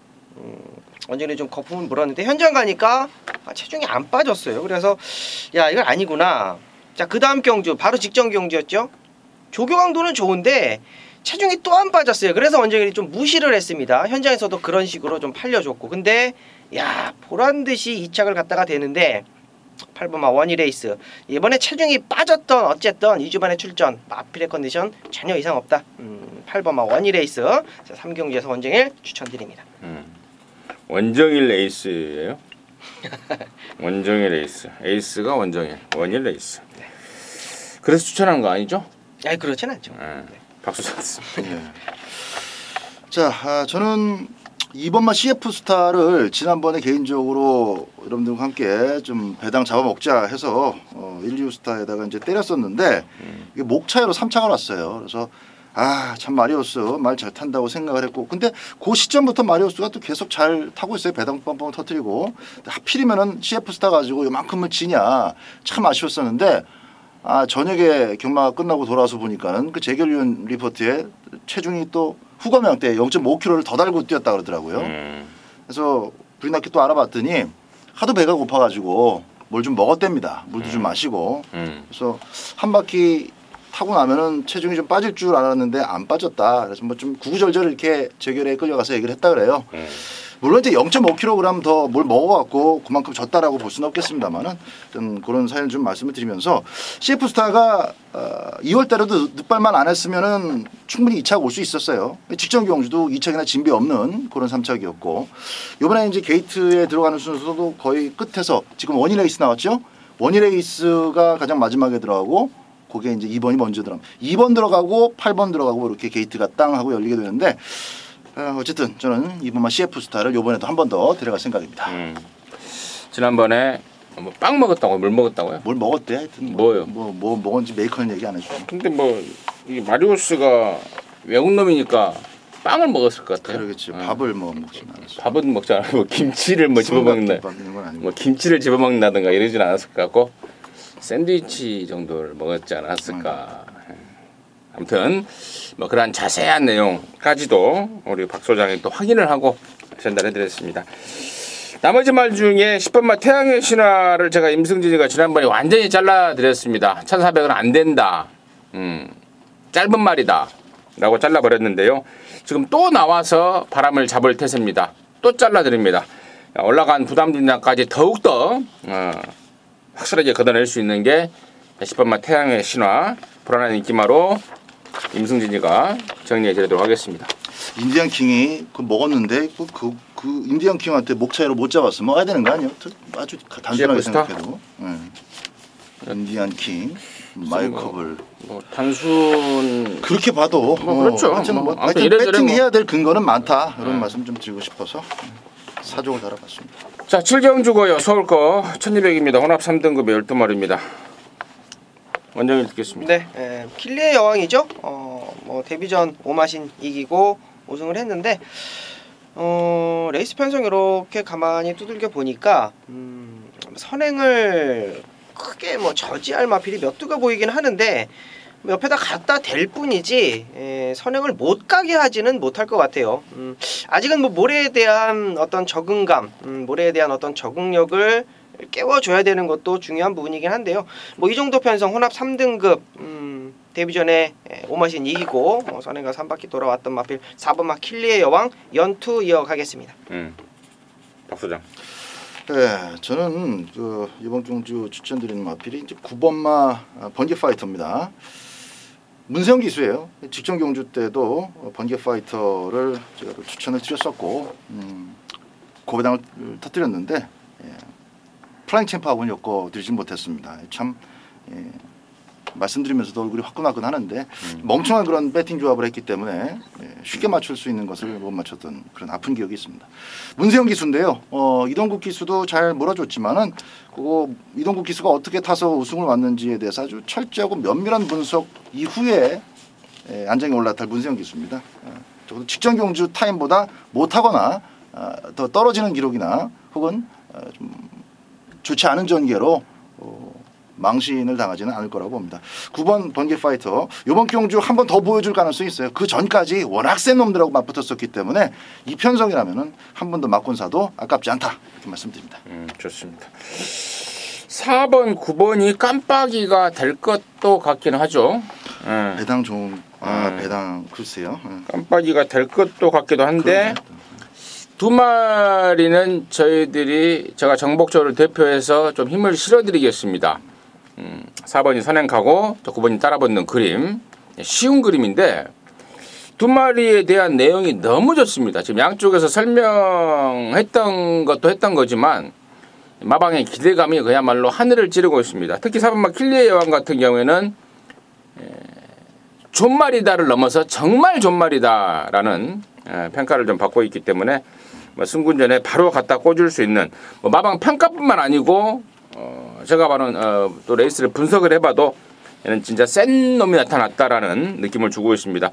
Speaker 2: 완전히 좀 거품을 물었는데 현장 가니까 체중이 안 빠졌어요. 그래서 야, 이건 아니구나. 자, 그 다음 경주 바로 직전 경주였죠. 조교강도는 좋은데 체중이 또 안 빠졌어요. 그래서 원정일이 좀 무시를 했습니다. 현장에서도 그런 식으로 좀 팔려줬고 근데 야, 보란듯이 2착을 갖다가 되는데 8번마 원일레이스 이번에 체중이 빠졌던 어쨌든 2주 만에 출전 마필의 컨디션 전혀 이상 없다. 8번마 원일레이스 3경주에서 원정일 추천드립니다.
Speaker 1: 원정일 에이스예요? 원정일 에이스. 에이스가 원정일. 원일 레이스. 네. 그래서 추천한 거 아니죠?
Speaker 2: 아니 그렇진 않죠.
Speaker 1: 네. 박수 쳤습니다.
Speaker 3: 네. 자, 저는 2번마 CF 스타를 지난번에 개인적으로 여러분들과 함께 좀 배당 잡아먹자 해서 1, 2호 스타에다가 이제 때렸었는데 이게 목 차이로 3착을 왔어요. 그래서 참 마리오스 말 잘 탄다고 생각을 했고 근데 그 시점부터 마리오스가 또 계속 잘 타고 있어요. 배당 뻥뻥 터뜨리고 하필이면은 CF 스타 가지고 요만큼을 지냐 참 아쉬웠었는데 저녁에 경마가 끝나고 돌아와서 보니까는 그 재결위원 리포트에 체중이 또 후검형 때 0.5kg를 더 달고 뛰었다 그러더라고요. 그래서 부인학교 또 알아봤더니 하도 배가 고파가지고 뭘 좀 먹었답니다. 물도 좀 마시고 그래서 한 바퀴 타고 나면은 체중이 좀 빠질 줄 알았는데 안 빠졌다. 그래서 뭐 좀 구구절절 이렇게 재결에 끌려가서 얘기를 했다 그래요. 물론 이제 0.5kg 더 뭘 먹어갖고 그만큼 졌다라고 볼 수는 없겠습니다만은 좀 그런 사연을 좀 말씀을 드리면서 CF 스타가 2월달에도 늦발만 안 했으면은 충분히 2차가 올 수 있었어요. 직전 경주도 2차기나 진비 없는 그런 3차기였고 이번에 이제 게이트에 들어가는 순서도 거의 끝에서 지금 원희 레이스 나왔죠. 원희 레이스가 가장 마지막에 들어가고 거기에 이제 2번이 먼저 들어가면 2번 들어가고 8번 들어가고 이렇게 게이트가 땅 하고 열리게 되는데 어쨌든 저는 이번만 CF 스타를 이번에도 한 번 더 데려갈 생각입니다.
Speaker 1: 지난번에 뭐 빵 먹었다고 물 먹었다고요?
Speaker 3: 뭘 먹었대 하여튼
Speaker 1: 뭐요?
Speaker 3: 뭐 먹었는지 메이커는 얘기 안 해줘.
Speaker 1: 근데 뭐 이 마리우스가 외국 놈이니까 빵을 먹었을 것 같아요.
Speaker 3: 그러겠지. 밥을 뭐 먹진 않았어.
Speaker 1: 밥은 먹지 않고 뭐 김치를 뭐 집어먹는 뭐 김치를 집어먹는다든가 이러진 않았을 것 같고 샌드위치 정도를 먹었지 않았을까. 아무튼 뭐 그러한 자세한 내용까지도 우리 박 소장이 또 확인을 하고 전달해드렸습니다. 나머지 말 중에 10번마 태양의 신화를 제가 임승진이가 지난번에 완전히 잘라드렸습니다. 1400은 안 된다. 짧은 말이다. 라고 잘라버렸는데요. 지금 또 나와서 바람을 잡을 태세입니다. 또 잘라드립니다. 올라간 부담 분량까지 더욱더 확실하게 걷어낼 수 있는 게 10번마 태양의 신화 불안한 인기마로 임승진이가 정리해드리도록 하겠습니다.
Speaker 3: 인디안 킹이 그 먹었는데 그 인디안 킹한테 목 차이로 못 잡았어. 먹어야 되는 거 아니에요? 아주 단순하게 생각해도. 인디안 킹 마이컵을
Speaker 1: 뭐 단순
Speaker 3: 그렇게 봐도
Speaker 1: 그렇죠.
Speaker 3: 하여튼
Speaker 1: 뭐
Speaker 3: 하여튼 배팅해야 될 근거는 많다. 이런
Speaker 1: 네.
Speaker 3: 말씀 좀 드리고 싶어서 사족을 달아봤습니다.
Speaker 1: 자 7경주고요. 서울 거 1200입니다. 혼합 3등급의 12마리입니다. 원장님 듣겠습니다.
Speaker 2: 네, 킬리의 여왕이죠. 뭐 데뷔전 오마신 이기고 우승을 했는데 레이스 편성 이렇게 가만히 두들겨 보니까 선행을 크게 뭐 저지할 마필이 몇 두가 보이긴 하는데 옆에다 갖다 댈 뿐이지 선행을 못 가게 하지는 못할 것 같아요. 아직은 뭐 모래에 대한 어떤 적응감, 모래에 대한 어떤 적응력을 깨워줘야 되는 것도 중요한 부분이긴 한데요. 뭐 이 정도 편성 혼합 3등급 데뷔전에 오마신 이기고 선행가 3바퀴 돌아왔던 마필 4번마 킬리의 여왕 연투 이어가겠습니다.
Speaker 1: 박 소장.
Speaker 3: 네, 저는 그 이번 경주 추천드리는 마필이 이제 9번마 번개 파이터입니다. 문세영 기수예요. 직전 경주 때도 번개 파이터를 제가 또 추천을 드렸었고 고배당을 터뜨렸는데 플라잉 챔프하고는 엮어드리진 못했습니다. 참 말씀드리면서도 얼굴이 화끈화끈하는데 멍청한 그런 배팅 조합을 했기 때문에 쉽게 맞출 수 있는 것을 못 맞췄던 그런 아픈 기억이 있습니다. 문세영 기수인데요. 이동국 기수도 잘 몰아줬지만은 그거 이동국 기수가 어떻게 타서 우승을 왔는지에 대해서 아주 철저하고 면밀한 분석 이후에 안장에 올라탈 문세영 기수입니다. 적어도 직전 경주 타임보다 못하거나 더 떨어지는 기록이나 혹은 좀 좋지 않은 전개로 망신을 당하지는 않을 거라고 봅니다. 9번 번개 파이터 이번 경주 한 번 더 보여줄 가능성이 있어요. 그 전까지 워낙 센 놈들하고 맞붙었었기 때문에 이 편성이라면은 한 번 더 맞곤 사도 아깝지 않다 이렇게 말씀드립니다.
Speaker 1: 좋습니다. 4번, 9번이 깜빡이가 될 것도 같기는 하죠.
Speaker 3: 배당 좋은 배당 글쎄요.
Speaker 1: 깜빡이가 될 것도 같기도 한데 두 마리는 제가 정복조를 대표해서 좀 힘을 실어드리겠습니다. 4번이 선행하고 또 9번이 따라붙는 그림. 쉬운 그림인데 두 마리에 대한 내용이 너무 좋습니다. 지금 양쪽에서 설명했던 것도 했던 거지만 마방의 기대감이 그야말로 하늘을 찌르고 있습니다. 특히 4번마 킬리의 여왕 같은 경우에는 존말이다를 넘어서 정말 존말이다라는 평가를 좀 받고 있기 때문에 승군전에 바로 갖다 꽂을 수 있는 마방 평가뿐만 아니고 제가 또 레이스를 분석을 해봐도 얘는 진짜 센 놈이 나타났다라는 느낌을 주고 있습니다.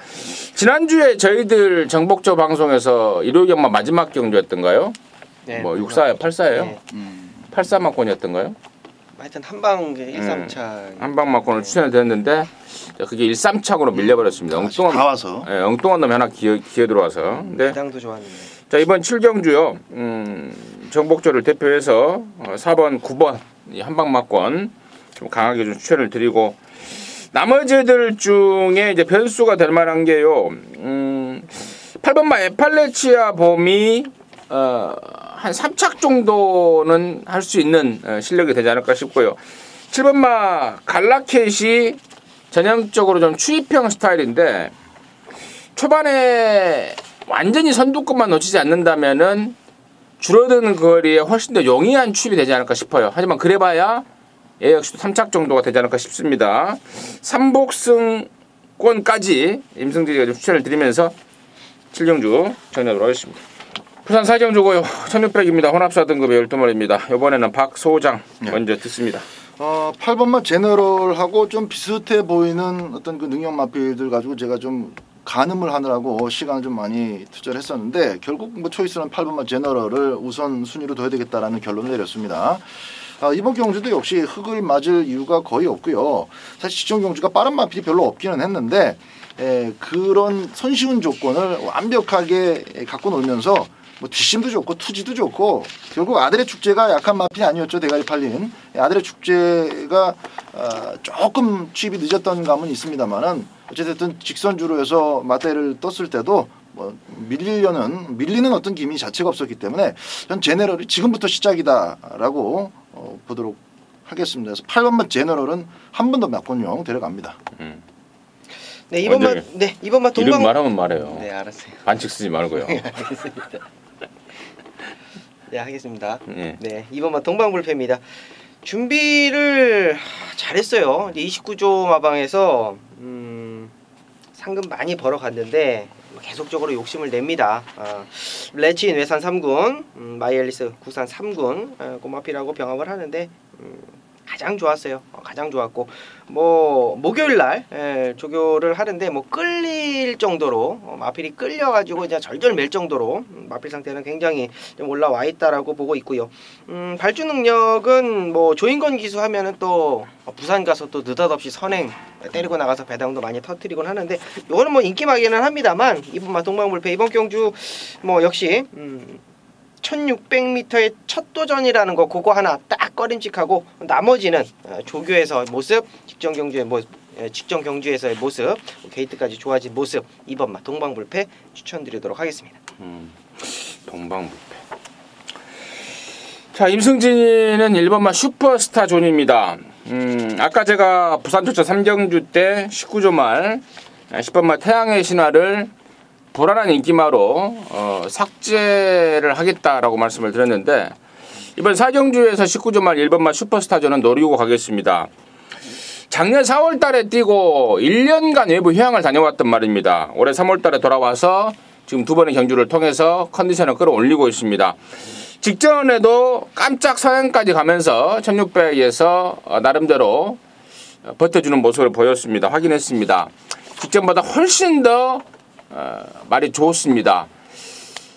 Speaker 1: 지난주에 저희들 정복조 방송에서 일요일경마 마지막 경주였던가요?
Speaker 2: 네,
Speaker 1: 뭐 64, 84예요?
Speaker 2: 네.
Speaker 1: 84막권이었던가요?
Speaker 2: 하여튼 한방 1, 3차
Speaker 1: 한방막권을 추천을 드렸는데 그게 1, 3착으로 밀려버렸습니다.
Speaker 3: 다 와서
Speaker 1: 엉뚱한 놈이 하나 기어 들어와서. 근데
Speaker 2: 배당도 좋았는데.
Speaker 1: 자 이번 7경주요. 정복조를 대표해서 4번, 9번 한방막권 좀 강하게 좀 추천을 드리고 나머지들 중에 이제 변수가 될 만한 게요. 8번마 에팔레치아 봄이 한 3착 정도는 할 수 있는 실력이 되지 않을까 싶고요. 7번마 갈라켓이 전형적으로 좀 추입형 스타일인데 초반에 완전히 선두권만 놓치지 않는다면은 줄어드는 거리에 훨씬 더 용이한 추입이 되지 않을까 싶어요. 하지만 그래봐야 얘 역시도 3착 정도가 되지 않을까 싶습니다. 3복승권까지 임승진이가 좀 추천을 드리면서 7경주 정리하도록 하겠습니다. 부산 4경주고요. 1600입니다. 혼합사 등급의 12마리입니다. 이번에는 박소장 먼저 듣습니다.
Speaker 3: 8번마 제너럴하고 좀 비슷해 보이는 어떤 그 능력 마필들 가지고 제가 좀 가늠을 하느라고 시간을 좀 많이 투자를 했었는데 결국 뭐 초이스는 8번마 제너럴을 우선 순위로 둬야 되겠다라는 결론을 내렸습니다. 이번 경주도 역시 흙을 맞을 이유가 거의 없고요. 사실 직전 경주가 빠른 마필이 별로 없기는 했는데 그런 손쉬운 조건을 완벽하게 갖고 놀면서 뭐 뒷심도 좋고 투지도 좋고 결국 아들의 축제가 약한 마필이 아니었죠. 대가리 팔린 아들의 축제가 조금 취입이 늦었던 감은 있습니다만은 어쨌든 직선주로 해서 맞대를 떴을 때도 뭐 밀리는 어떤 기미 자체가 없었기 때문에 전 제너럴이 지금부터 시작이다라고 보도록 하겠습니다. 그래서 8번만 제너럴은 한 번 더 막곤용 데려갑니다.
Speaker 2: 네, 이번만 동방
Speaker 1: 이름 말하면 말해요.
Speaker 2: 네, 알았어요.
Speaker 1: 반칙 쓰지 말고요.
Speaker 2: 알겠습니다. 네, 하겠습니다.
Speaker 1: 네.
Speaker 2: 네, 이번만 동방불패입니다. 준비를 잘했어요. 이제 29조 마방에서 상금 많이 벌어갔는데 계속적으로 욕심을 냅니다. 레치인 외산 3군, 마이앨리스 국산 3군 꼬마피라고 병합을 하는데 가장 좋았어요. 가장 좋았고 뭐 목요일 날 조교를 하는데 뭐 끌릴 정도로 마필이 끌려가지고 이제 절절 맬 정도로 마필 상태는 굉장히 좀 올라와 있다라고 보고 있고요. 발주 능력은 뭐 조인건 기수하면은 또 부산 가서 또 느닷없이 선행 때리고 나가서 배당도 많이 터뜨리곤 하는데 이거는 뭐 인기마기는 합니다만 이번 동방불패 이번 경주 뭐 역시 1600m의 첫 도전이라는 거 그거 하나 딱 꺼림칙하고 나머지는 조교에서 모습, 직전 경주에서의 모습, 게이트까지 좋아진 모습 이번마 동방불패 추천드리도록 하겠습니다.
Speaker 1: 동방불패. 자, 임승진은 1번마 슈퍼스타 존입니다. 아까 제가 부산초차 3경주 때 19조 말 10번마 태양의 신화를 불안한 인기마로 삭제를 하겠다라고 말씀을 드렸는데 이번 4경주에서 19조 말 1번마 슈퍼스타전은 노리고 가겠습니다. 작년 4월 달에 뛰고 1년간 외부 휴양을 다녀왔단 말입니다. 올해 3월 달에 돌아와서 지금 두 번의 경주를 통해서 컨디션을 끌어올리고 있습니다. 직전에도 깜짝 선행까지 가면서 1600에서 나름대로 버텨주는 모습을 보였습니다. 확인했습니다. 직전보다 훨씬 더 말이 좋습니다.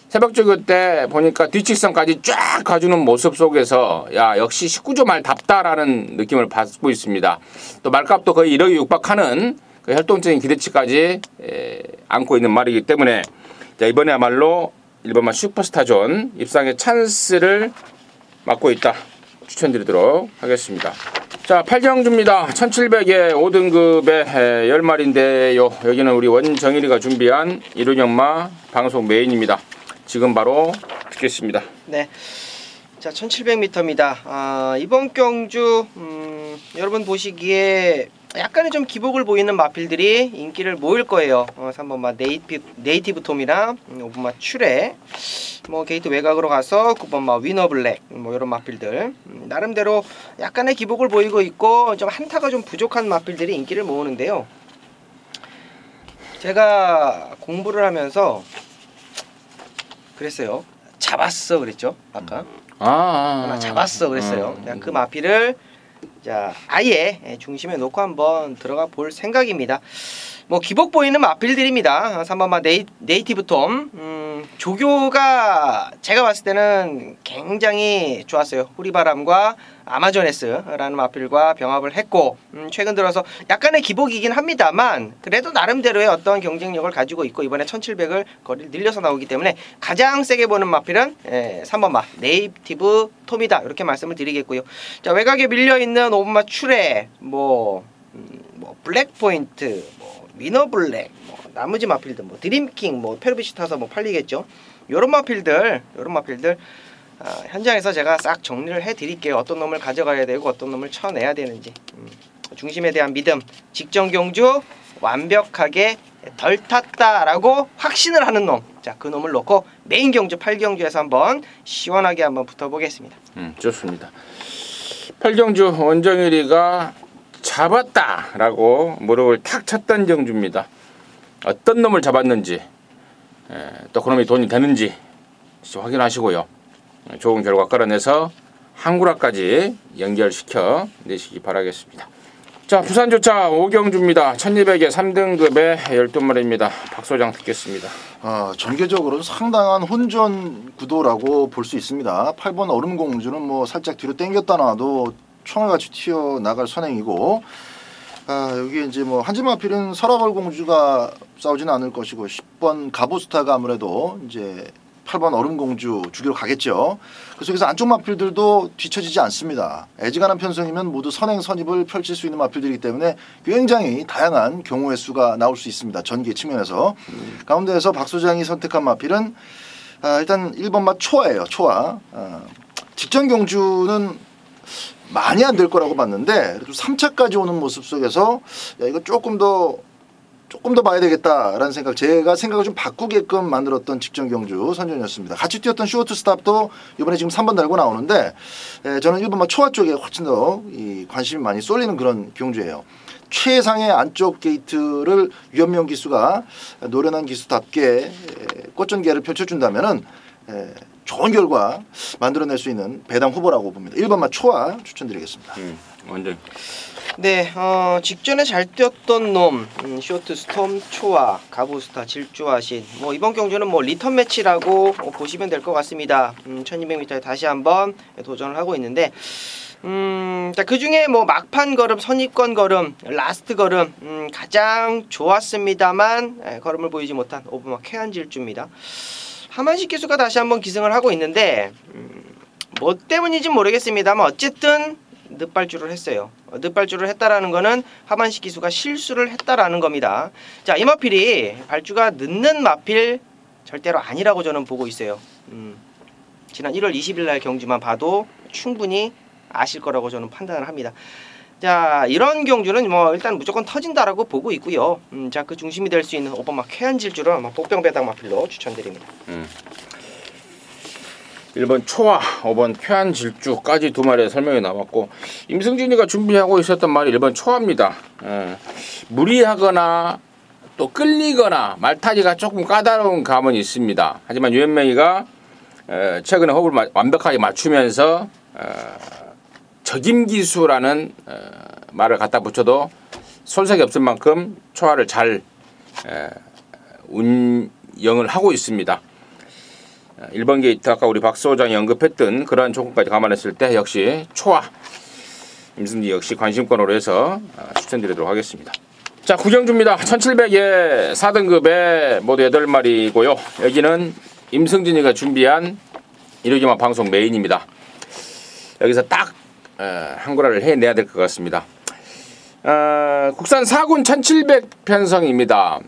Speaker 1: 새벽조교 때 보니까 뒤직선까지 쫙 가주는 모습 속에서 야 역시 19조 말답다라는 느낌을 받고 있습니다. 또 말값도 거의 1억에 육박하는 그 활동적인 기대치까지 안고 있는 말이기 때문에 자, 이번에야말로 1번마 슈퍼스타존 입상의 찬스를 맡고 있다. 추천드리도록 하겠습니다. 자, 8경주입니다. 1700에 5등급의 10마리인데요. 여기는 우리 원정일이가 준비한 이륜영마 방송 메인입니다. 지금 바로 듣겠습니다.
Speaker 2: 네. 자, 1700m입니다. 이번 경주 여러분 보시기에 약간의 좀 기복을 보이는 마필들이 인기를 모일 거예요. 3번마 네이티브 톰이랑 5번마 추레, 뭐 게이트 외곽으로 가서 9번마 위너블랙, 뭐 이런 마필들 나름대로 약간의 기복을 보이고 있고 좀 한타가 좀 부족한 마필들이 인기를 모으는데요. 제가 공부를 하면서 그랬어요. 잡았어 그랬죠 아까. 하나 잡았어 그랬어요. 그냥 그 마필을 자 아예 중심에 놓고 한번 들어가 볼 생각입니다. 뭐 기복 보이는 마필들입니다. 3번마 네이티브 톰 조교가 제가 봤을 때는 굉장히 좋았어요. 후리바람과 아마존에스라는 마필과 병합을 했고 최근 들어서 약간의 기복이긴 합니다만 그래도 나름대로의 어떤 경쟁력을 가지고 있고 이번에 1700을 거리를 늘려서 나오기 때문에 가장 세게 보는 마필은 3번마 네이티브 톰이다 이렇게 말씀을 드리겠고요. 자 외곽에 밀려있는 5번마 추레 뭐 블랙포인트 뭐 위너블랙 뭐 나머지 마필들 뭐 드림킹 뭐 페르비시 타서 뭐 팔리겠죠. 요런 마필들 현장에서 제가 싹 정리를 해드릴게요. 어떤 놈을 가져가야 되고 어떤 놈을 쳐내야 되는지. 중심에 대한 믿음, 직전 경주 완벽하게 덜 탔다라고 확신을 하는 놈. 자, 그 놈을 놓고 메인 경주 8경주에서 한번 시원하게 한번 붙어보겠습니다.
Speaker 1: 좋습니다. 8경주 원정일이가 잡았다라고 무릎을 탁 쳤던 경주입니다. 어떤 놈을 잡았는지 또 그놈이 돈이 되는지 확인하시고요. 좋은 결과 끌어내서 한구라까지 연결시켜 내시기 바라겠습니다. 자, 부산조차 5경주입니다. 1200에 3등급에 12마리입니다. 박 소장 듣겠습니다.
Speaker 3: 전개적으로는 상당한 혼전 구도라고 볼 수 있습니다. 8번 얼음공주는 뭐 살짝 뒤로 당겼다 놔도 총알같이 튀어나갈 선행이고, 여기 이제 뭐 한지마필은 설아벌 공주가 싸우지는 않을 것이고 10번 가보스타가 아무래도 이제 8번 얼음공주 죽이러 가겠죠. 그 속에서 안쪽 마필들도 뒤처지지 않습니다. 애지간한 편성이면 모두 선행 선입을 펼칠 수 있는 마필들이기 때문에 굉장히 다양한 경우의 수가 나올 수 있습니다. 전개 측면에서. 가운데에서 박 소장이 선택한 마필은 일단 1번 맛 초아예요. 초아. 직전 경주는 많이 안 될 거라고 봤는데 그래도 3차까지 오는 모습 속에서 야, 이거 조금 더 봐야 되겠다라는 생각, 제가 생각을 좀 바꾸게끔 만들었던 직전 경주 선전이었습니다. 같이 뛰었던 쇼트 스탑도 이번에 지금 3번 달고 나오는데 저는 1번만 초아 쪽에 훨씬 더 관심이 많이 쏠리는 그런 경주예요. 최상의 안쪽 게이트를 유현명 기수가 노련한 기수답게 꽃전개를 펼쳐준다면은 좋은 결과 만들어낼 수 있는 배당 후보라고 봅니다. 1번만 초아 추천드리겠습니다.
Speaker 1: 완전.
Speaker 2: 네, 직전에 잘 뛰었던 놈, 쇼트 스톰 초아, 가부스타 질주아신. 뭐 이번 경주는 뭐 리턴 매치라고 보시면 될 것 같습니다. 1200m에 다시 한번 도전을 하고 있는데, 자, 그 중에 뭐 막판 걸음, 선입권 걸음, 라스트 걸음 가장 좋았습니다만 걸음을 보이지 못한 오브막 쾌한 질주입니다. 하만식 기수가 다시 한번 기승을 하고 있는데 뭐 때문인지 모르겠습니다만 어쨌든 늦발주를 했어요. 늦발주를 했다라는 거는 하만식 기수가 실수를 했다라는 겁니다. 자, 이 마필이 발주가 늦는 마필 절대로 아니라고 저는 보고 있어요. 지난 1월 20일 날 경주만 봐도 충분히 아실 거라고 저는 판단을 합니다. 자, 이런 경주는 뭐 일단 무조건 터진다라고 보고 있고요. 자, 그 중심이 될 수 있는 5번 막 쾌한 질주를 아마 복병배당 마필로 추천드립니다.
Speaker 1: 1번 초아, 5번 쾌한 질주까지 두 마리의 설명이 나왔고, 임승진이가 준비하고 있었던 말이 1번 초아입니다. 무리하거나 또 끌리거나 말타기가 조금 까다로운 감은 있습니다. 하지만 유현명이가 최근에 호흡을 완벽하게 맞추면서 적임기수라는 말을 갖다 붙여도 손색이 없을 만큼 초아를 잘 운영을 하고 있습니다. 1번 게이트 아까 우리 박 소장이 언급했던 그러한 조건까지 감안했을 때 역시 초아 임승진 역시 관심권으로 해서 추천드리도록 하겠습니다. 자, 구경주입니다. 1700에 4등급에 모두 8마리고요. 여기는 임승진이가 준비한 일요기만 방송 메인입니다. 여기서 딱 한구라를 해내야 될 것 같습니다. 국산 4군 1700 편성입니다.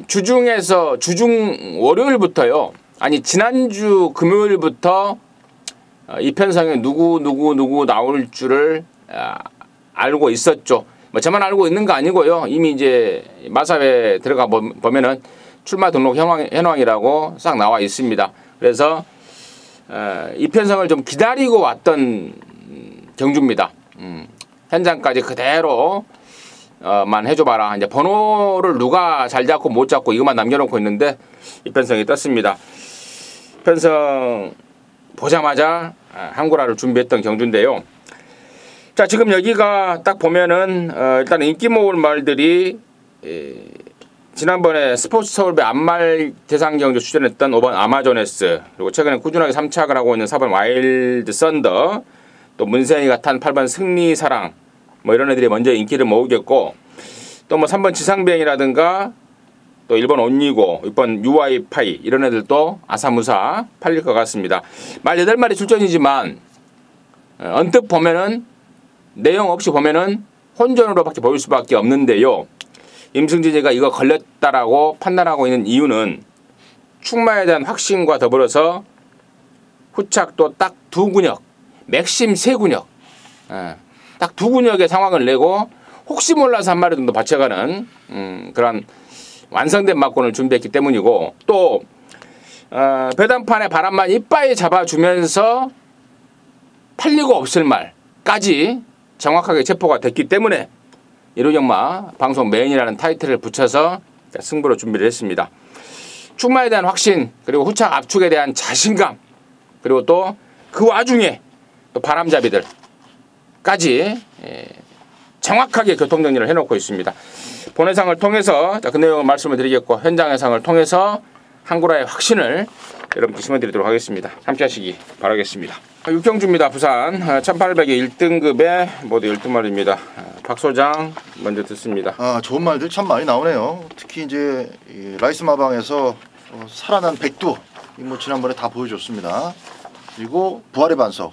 Speaker 1: 주중에서 주중 월요일부터요. 아니 지난주 금요일부터 이 편성에 누구 나올 줄을 알고 있었죠. 뭐 저만 알고 있는 거 아니고요. 이미 이제 마사회 들어가 보면은 출마 등록 현황이라고 싹 나와 있습니다. 그래서 이 편성을 좀 기다리고 왔던 경주입니다. 현장까지 그대로 만 해줘봐라. 이제 번호를 누가 잘 잡고 못 잡고 이것만 남겨놓고 있는데 이 편성이 떴습니다. 편성 보자마자 한구라를 준비했던 경주인데요. 자, 지금 여기가 딱 보면은 일단 인기 모을 말들이 지난번에 스포츠 서울배 안말 대상 경주 출전했던 5번 아마존에스, 그리고 최근에 꾸준하게 3착을 하고 있는 4번 와일드 썬더, 또 문세영이가 탄 8번 승리사랑, 뭐 이런 애들이 먼저 인기를 모으겠고, 또 뭐 3번 지상병이라든가 또 1번 온니고 6번 UY 파이 이런 애들도 아사무사 팔릴 것 같습니다. 말 8마리 출전이지만 언뜻 보면은 내용 없이 보면은 혼전으로밖에 보일 수밖에 없는데요. 임승진이가 이거 걸렸다라고 판단하고 있는 이유는 충마에 대한 확신과 더불어서 후착도 딱 두 군역, 맥심 세 군역, 딱 두 군역의 상황을 내고 혹시 몰라서 한 마리 정도 받쳐가는 그런 완성된 막군을 준비했기 때문이고, 또 배단판의 바람만 이빠이 잡아주면서 팔리고 없을 말까지 정확하게 체포가 됐기 때문에 이루경마 방송 메인이라는 타이틀을 붙여서 승부로 준비를 했습니다. 충마에 대한 확신, 그리고 후착 압축에 대한 자신감, 그리고 또 그 와중에 또 바람잡이들까지 정확하게 교통정리를 해놓고 있습니다. 본회상을 통해서 그 내용을 말씀을 드리겠고, 현장 해상을 통해서 한구라의 확신을 여러분께 심어드리도록 하겠습니다. 함께하시기 바라겠습니다. 육경주입니다. 부산 1800의 1등급에 모두 12마리입니다. 박 소장 먼저 듣습니다.
Speaker 3: 좋은 말들 참 많이 나오네요. 특히 이제 이 라이스 마방에서 살아난 백두, 뭐 지난번에 다 보여줬습니다. 그리고 부활의 반석,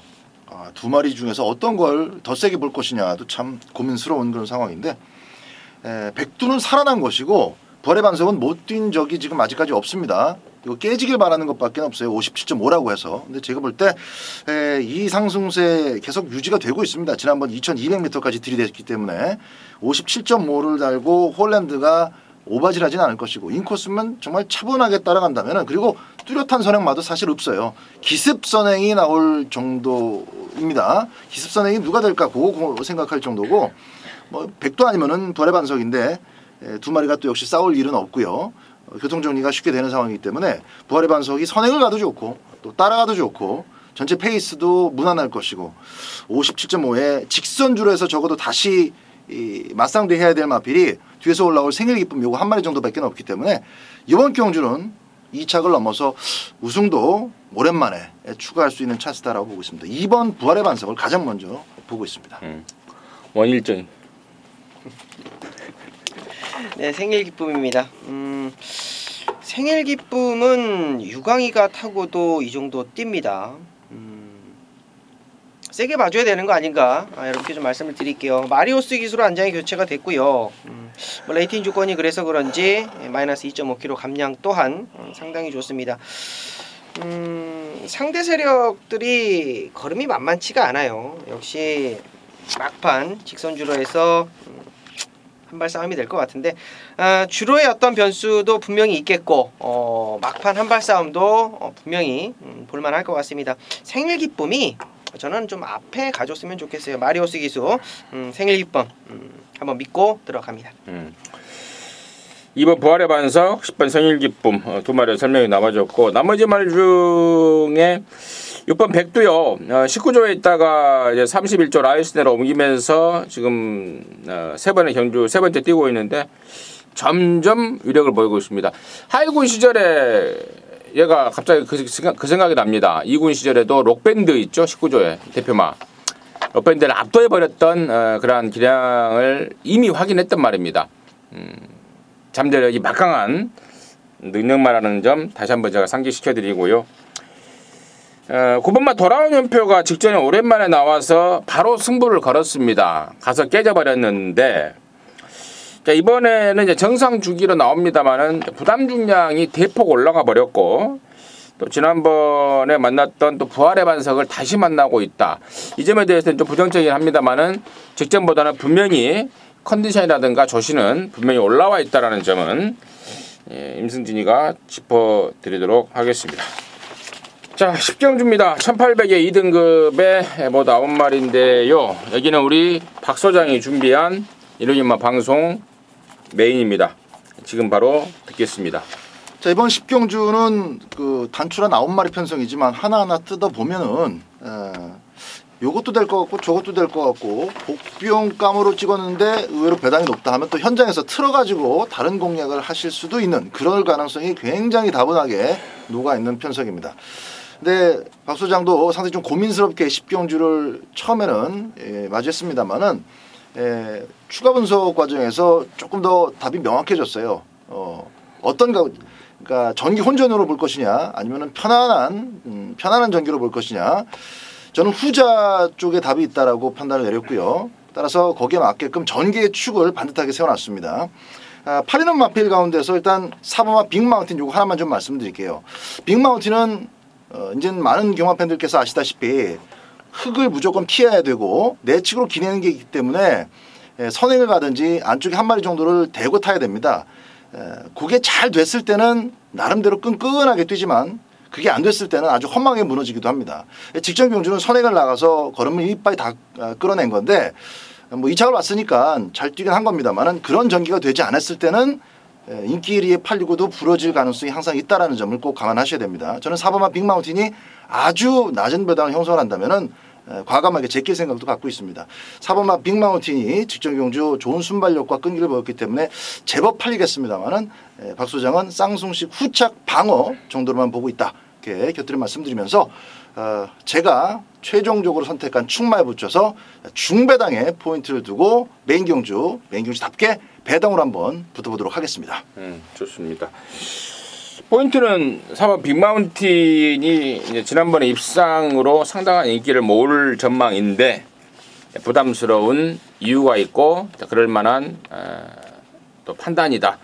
Speaker 3: 두 마리 중에서 어떤 걸 더 세게 볼 것이냐도 참 고민스러운 그런 상황인데, 백두는 살아난 것이고 부활의 반석은 못 뛴 적이 지금 아직까지 없습니다. 이거 깨지길 바라는 것밖에 없어요. 57.5라고 해서. 근데 제가 볼 때 이 상승세 계속 유지가 되고 있습니다. 지난번 2200m까지 들이댔기 때문에 57.5를 달고 홀랜드가 오바질하진 않을 것이고, 인코스면 정말 차분하게 따라간다면, 그리고 뚜렷한 선행마도 사실 없어요. 기습 선행이 나올 정도입니다. 기습 선행이 누가 될까 그거 생각할 정도고, 뭐 백도 아니면은 부활의 반석인데 두 마리가 또 역시 싸울 일은 없고요. 교통정리가 쉽게 되는 상황이기 때문에 부활의 반석이 선행을 가도 좋고 또 따라가도 좋고 전체 페이스도 무난할 것이고, 57.5에 직선주로 해서 적어도 다시 이 맞상대 해야 될 마필이 뒤에서 올라올 생일 기쁨 요거 한 마리 정도밖에 없기 때문에 이번 경주는 2착을 넘어서 우승도 오랜만에 추가할 수 있는 찬스다라고 보고 있습니다. 2번 부활의 반석을 가장 먼저 보고 있습니다.
Speaker 1: 원일정.
Speaker 2: 네, 생일 기쁨입니다. 생일 기쁨은 유광이가 타고도 이 정도 뜁니다. 세게 봐줘야 되는 거 아닌가, 이렇게 좀 말씀을 드릴게요. 마리오스 기수로 안장이 교체가 됐고요. 뭐 레이팅 조건이 그래서 그런지 마이너스 2.5kg 감량 또한 상당히 좋습니다. 상대 세력들이 걸음이 만만치가 않아요. 역시 막판 직선주로 해서 한발 싸움이 될 것 같은데, 주로의 어떤 변수도 분명히 있겠고, 막판 한발 싸움도 분명히 볼만할 것 같습니다. 생일 기쁨이 저는 좀 앞에 가줬으면 좋겠어요. 마리오스 기수 생일 기쁨 한번 믿고 들어갑니다.
Speaker 1: 2번 부활의 반석, 10번 생일 기쁨 두 마리 설명이 나와줬고, 나머지 말 중에 6번 백두요. 19조에 있다가 이제 31조 라이스내로 옮기면서 지금 세 번의 경주 세 번째 뛰고 있는데 점점 위력을 보이고 있습니다. 하이군 시절에 얘가 갑자기 그 생각이 납니다. 2군 시절에도 록밴드 있죠. 19조에 대표마. 록밴드를 압도해버렸던 그러한 기량을 이미 확인했단 말입니다. 잠재력이 막강한 능력마라는 점 다시 한번 제가 상기시켜드리고요. 9번마 돌아온 연표가 직전에 오랜만에 나와서 바로 승부를 걸었습니다. 가서 깨져버렸는데, 자, 이번에는 이제 정상 주기로 나옵니다만은 부담 중량이 대폭 올라가 버렸고, 또 지난번에 만났던 또 부활의 반석을 다시 만나고 있다. 이 점에 대해서는 좀 부정적이긴 합니다만은 직전보다는 분명히 컨디션이라든가 조시는 분명히 올라와 있다라는 점은 임승진이가 짚어드리도록 하겠습니다. 자, 10경주입니다. 1800의 2등급에 모두 9마리인데요. 여기는 우리 박 소장이 준비한 이루경마 방송 메인입니다. 지금 바로 듣겠습니다.
Speaker 3: 자, 이번 10경주는 그 단출한 9마리 편성이지만 하나하나 뜯어보면은 요것도 될 것 같고 저것도 될 것 같고, 복비용감으로 찍었는데 의외로 배당이 높다 하면 또 현장에서 틀어가지고 다른 공략을 하실 수도 있는 그럴 가능성이 굉장히 다분하게 녹아있는 편성입니다. 근데 박 소장도 상당히 좀 고민스럽게 10경주를 처음에는 맞이했습니다만은 추가 분석 과정에서 조금 더 답이 명확해졌어요. 그러니까 전기 혼전으로 볼 것이냐 아니면은 편안한 전기로 볼 것이냐, 저는 후자 쪽에 답이 있다라고 판단을 내렸고요. 따라서 거기에 맞게끔 전기의 축을 반듯하게 세워놨습니다. 팔리는 마필 가운데서 일단 4번마 빅마운틴 요거 하나만 좀 말씀드릴게요. 빅마운틴은 이제는 많은 경마 팬들께서 아시다시피 흙을 무조건 피해야 되고 내측으로 기내는 게 있기 때문에 선행을 가든지 안쪽에 한 마리 정도를 대고 타야 됩니다. 그게 잘 됐을 때는 나름대로 끈끈하게 뛰지만 그게 안 됐을 때는 아주 험하게 무너지기도 합니다. 직전 경주는 선행을 나가서 걸음을 이빨이 다 끌어낸 건데 뭐 2착을 왔으니까 잘 뛰긴 한 겁니다만은 그런 전개가 되지 않았을 때는 인기 1위에 팔리고도 부러질 가능성이 항상 있다라는 점을 꼭 감안하셔야 됩니다. 저는 4번마 빅마운틴이 아주 낮은 배당을 형성을 한다면은 과감하게 제낄 생각도 갖고 있습니다. 4번마 빅마운틴이 직전 경주 좋은 순발력과 끈기를 보였기 때문에 제법 팔리겠습니다만은 박 소장은 쌍둥식 후착 방어 정도로만 보고 있다. 이렇게 곁들여 말씀드리면서 제가 최종적으로 선택한 충마에 붙여서 중배당에 포인트를 두고 메인 경주답게 배당으로 한번 붙어보도록 하겠습니다.
Speaker 1: 좋습니다. 포인트는 4번 빅마운틴이 이제 지난번에 입상으로 상당한 인기를 모을 전망인데 부담스러운 이유가 있고 그럴 만한 또 판단이다.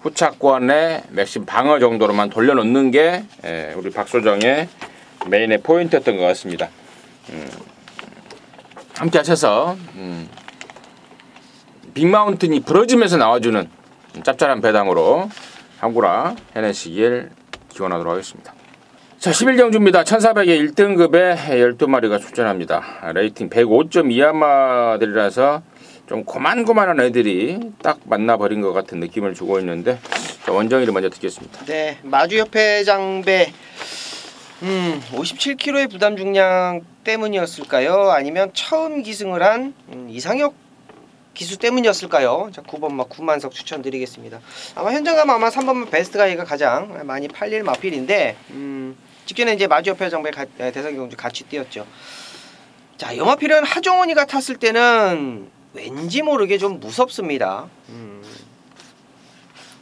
Speaker 1: 후차권의 맥심 방어 정도로만 돌려놓는 게 우리 박 소장의 메인의 포인트였던 것 같습니다. 함께 하셔서 빅마운틴이 부러지면서 나와주는 짭짤한 배당으로 항구라 해내시길 기원하도록 하겠습니다. 자, 11경주입니다. 1400의 1등급에 12마리가 출전합니다. 레이팅 105점 이하마들이라서 좀 고만고만한 애들이 딱 만나버린 것 같은 느낌을 주고 있는데 자, 원정이를 먼저 듣겠습니다.
Speaker 2: 네, 마주협회 장배 57kg의 부담 중량 때문이었을까요? 아니면 처음 기승을 한 이상혁 기수 때문이었을까요? 자, 9번마 구만석 추천드리겠습니다. 아마 현장가면 아마 3번마 베스트가이가 가장 많이 팔릴 마필인데 직전에 이제 마주협회 장배 대상경주 같이 뛰었죠. 자, 이 마필은 하종원이가 탔을 때는 왠지 모르게 좀 무섭습니다.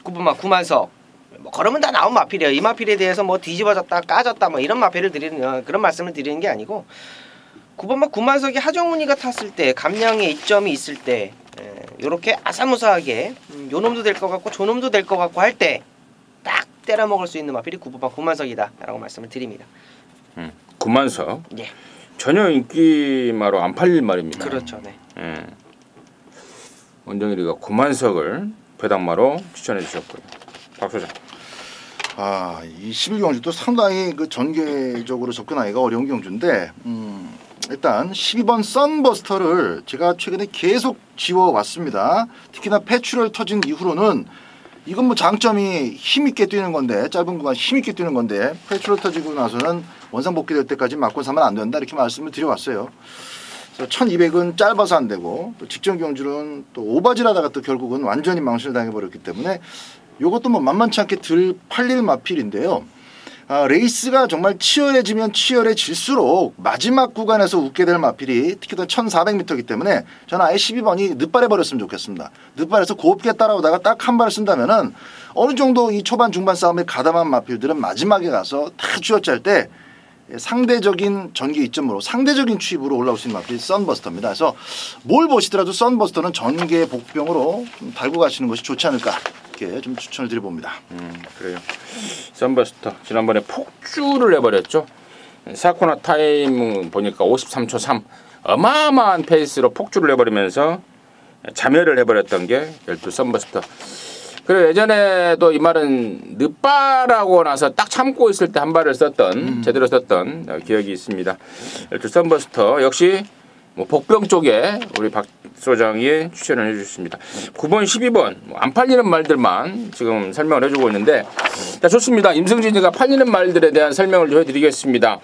Speaker 2: 9번마 구만석 뭐 걸으면 다 나온 마필이에요. 이 마필에 대해서 뭐 뒤집어졌다 까졌다 뭐 이런 마필을 드리는 그런 말씀을 드리는 게 아니고 9번마 구만석이 하정훈이가 탔을 때 감량의 이점이 있을 때 요렇게 아사무사하게 요놈도 될 것 같고 저놈도 될 것 같고 할 때 딱 때려 먹을 수 있는 마필이 9번마 구만석이다 라고 말씀을 드립니다.
Speaker 1: 구만석
Speaker 2: 예.
Speaker 1: 전혀 인기마로 안 팔릴 말입니다.
Speaker 2: 그렇죠. 네.
Speaker 1: 원정일이가 구만석을 배당마로 추천해 주셨고요. 박 소장.
Speaker 3: 이 11경주도 상당히 그 전개적으로 접근하기가 어려운 경주인데 일단 12번 썬버스터를 제가 최근에 계속 지워왔습니다. 특히나 패출을 터진 이후로는 이건 뭐 장점이 힘있게 뛰는 건데 짧은 구간 힘있게 뛰는 건데 패출을 터지고 나서는 원상복귀될 때까지 맞고 사면 안 된다 이렇게 말씀을 드려왔어요. 1200은 짧아서 안 되고 또 직전 경주는 또 오바질하다가 또 결국은 완전히 망신을 당해버렸기 때문에 이것도 뭐 만만치 않게 들 팔릴 마필인데요. 레이스가 정말 치열해지면 치열해질수록 마지막 구간에서 웃게 될 마필이 특히 더 1400m이기 때문에 저는 아예 12번이 늦발해 버렸으면 좋겠습니다. 늦발해서 곱게 따라오다가 딱 한 발을 쓴다면은 어느 정도 이 초반 중반 싸움에 가담한 마필들은 마지막에 가서 다 쥐어짤 때 상대적인 전개 이점으로 상대적인 추입으로 올라올 수 있는 마필이 썬버스터입니다. 그래서 뭘 보시더라도 썬버스터는 전개 복병으로 좀 달고 가시는 것이 좋지 않을까 이렇게 좀 추천을 드려봅니다.
Speaker 1: 그래요. 썬버스터 지난번에 폭주를 해버렸죠. 사코나 타임 보니까 53초 3 어마어마한 페이스로 폭주를 해버리면서 자멸을 해버렸던 게 12 썬버스터. 그리고 예전에도 이 말은 늦발하고 나서 딱 참고 있을 때 한 발을 썼던 제대로 썼던 기억이 있습니다. 12 썬버스터 역시 뭐 복병 쪽에 우리 박 소장이 추천을 해주셨습니다. 9번, 12번 안 팔리는 말들만 지금 설명을 해주고 있는데 자 좋습니다. 임승진이가 팔리는 말들에 대한 설명을 좀 해드리겠습니다.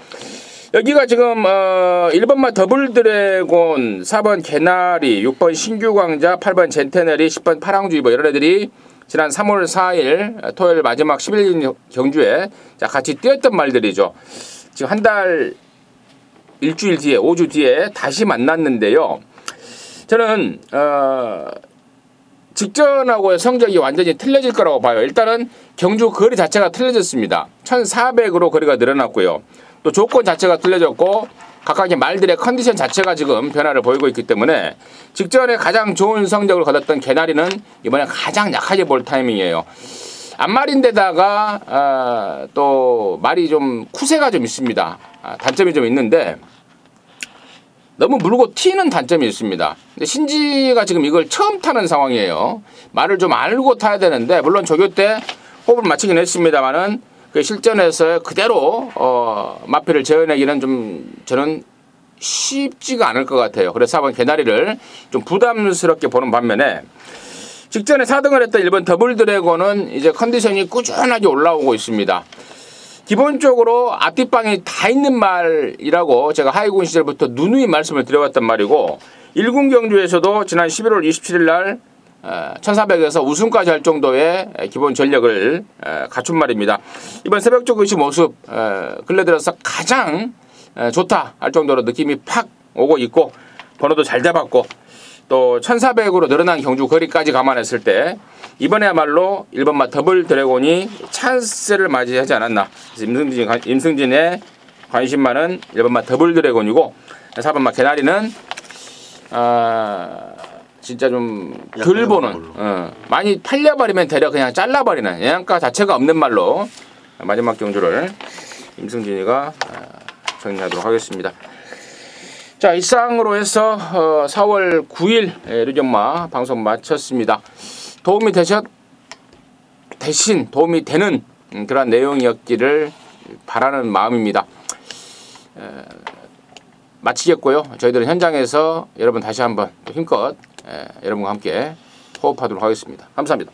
Speaker 1: 여기가 지금 1번마 더블 드래곤, 4번 개나리, 6번 신규광자, 8번 젠테네리, 10번 파랑주의보 이런 애들이 지난 3월 4일 토요일 마지막 11일 경주에 자 같이 뛰었던 말들이죠. 지금 한 달 일주일 뒤에 5주 뒤에 다시 만났는데요. 저는 직전하고의 성적이 완전히 틀려질 거라고 봐요. 일단은 경주 거리 자체가 틀려졌습니다. 1400으로 거리가 늘어났고요. 또 조건 자체가 틀려졌고 각각의 말들의 컨디션 자체가 지금 변화를 보이고 있기 때문에 직전에 가장 좋은 성적을 거뒀던 개나리는 이번에 가장 약하게 볼 타이밍이에요. 앞말인데다가 또 말이 좀 쿠세가 좀 있습니다. 단점이 좀 있는데 너무 물고 튀는 단점이 있습니다. 근데 신지가 지금 이걸 처음 타는 상황이에요. 말을 좀 알고 타야 되는데 물론 조교 때 호흡을 맞추긴 했습니다만은 그 실전에서 그대로 마피를 재현하기는 좀 저는 쉽지가 않을 것 같아요. 그래서 4번 개나리를 좀 부담스럽게 보는 반면에 직전에 4등을 했던 1번 더블 드래곤은 이제 컨디션이 꾸준하게 올라오고 있습니다. 기본적으로 앞뒷방이 다 있는 말이라고 제가 하이군 시절부터 누누이 말씀을 드려왔단 말이고 1군 경주에서도 지난 11월 27일 날 1400에서 우승까지 할 정도의 기본 전력을 갖춘 말입니다. 이번 새벽적 의식 모습 근래 들어서 가장 좋다 할 정도로 느낌이 팍 오고 있고 번호도 잘 잡았고 또 1400으로 늘어난 경주 거리까지 감안했을 때 이번에야말로 1번마 더블 드래곤이 찬스를 맞이하지 않았나. 그래서 임승진의 관심만은 1번마 더블 드래곤이고 4번마 개나리는 진짜 좀 덜 보는 많이 팔려버리면 대려 그냥 잘라버리는 영양가 자체가 없는 말로 마지막 경주를 임승진이가 정리하도록 하겠습니다. 자, 이상으로 해서 4월 9일 류경마 방송 마쳤습니다. 대신 도움이 되는 그런 내용이었기를 바라는 마음입니다. 마치겠고요. 저희들은 현장에서 여러분 다시 한번 힘껏 여러분과 함께 호흡하도록 하겠습니다. 감사합니다.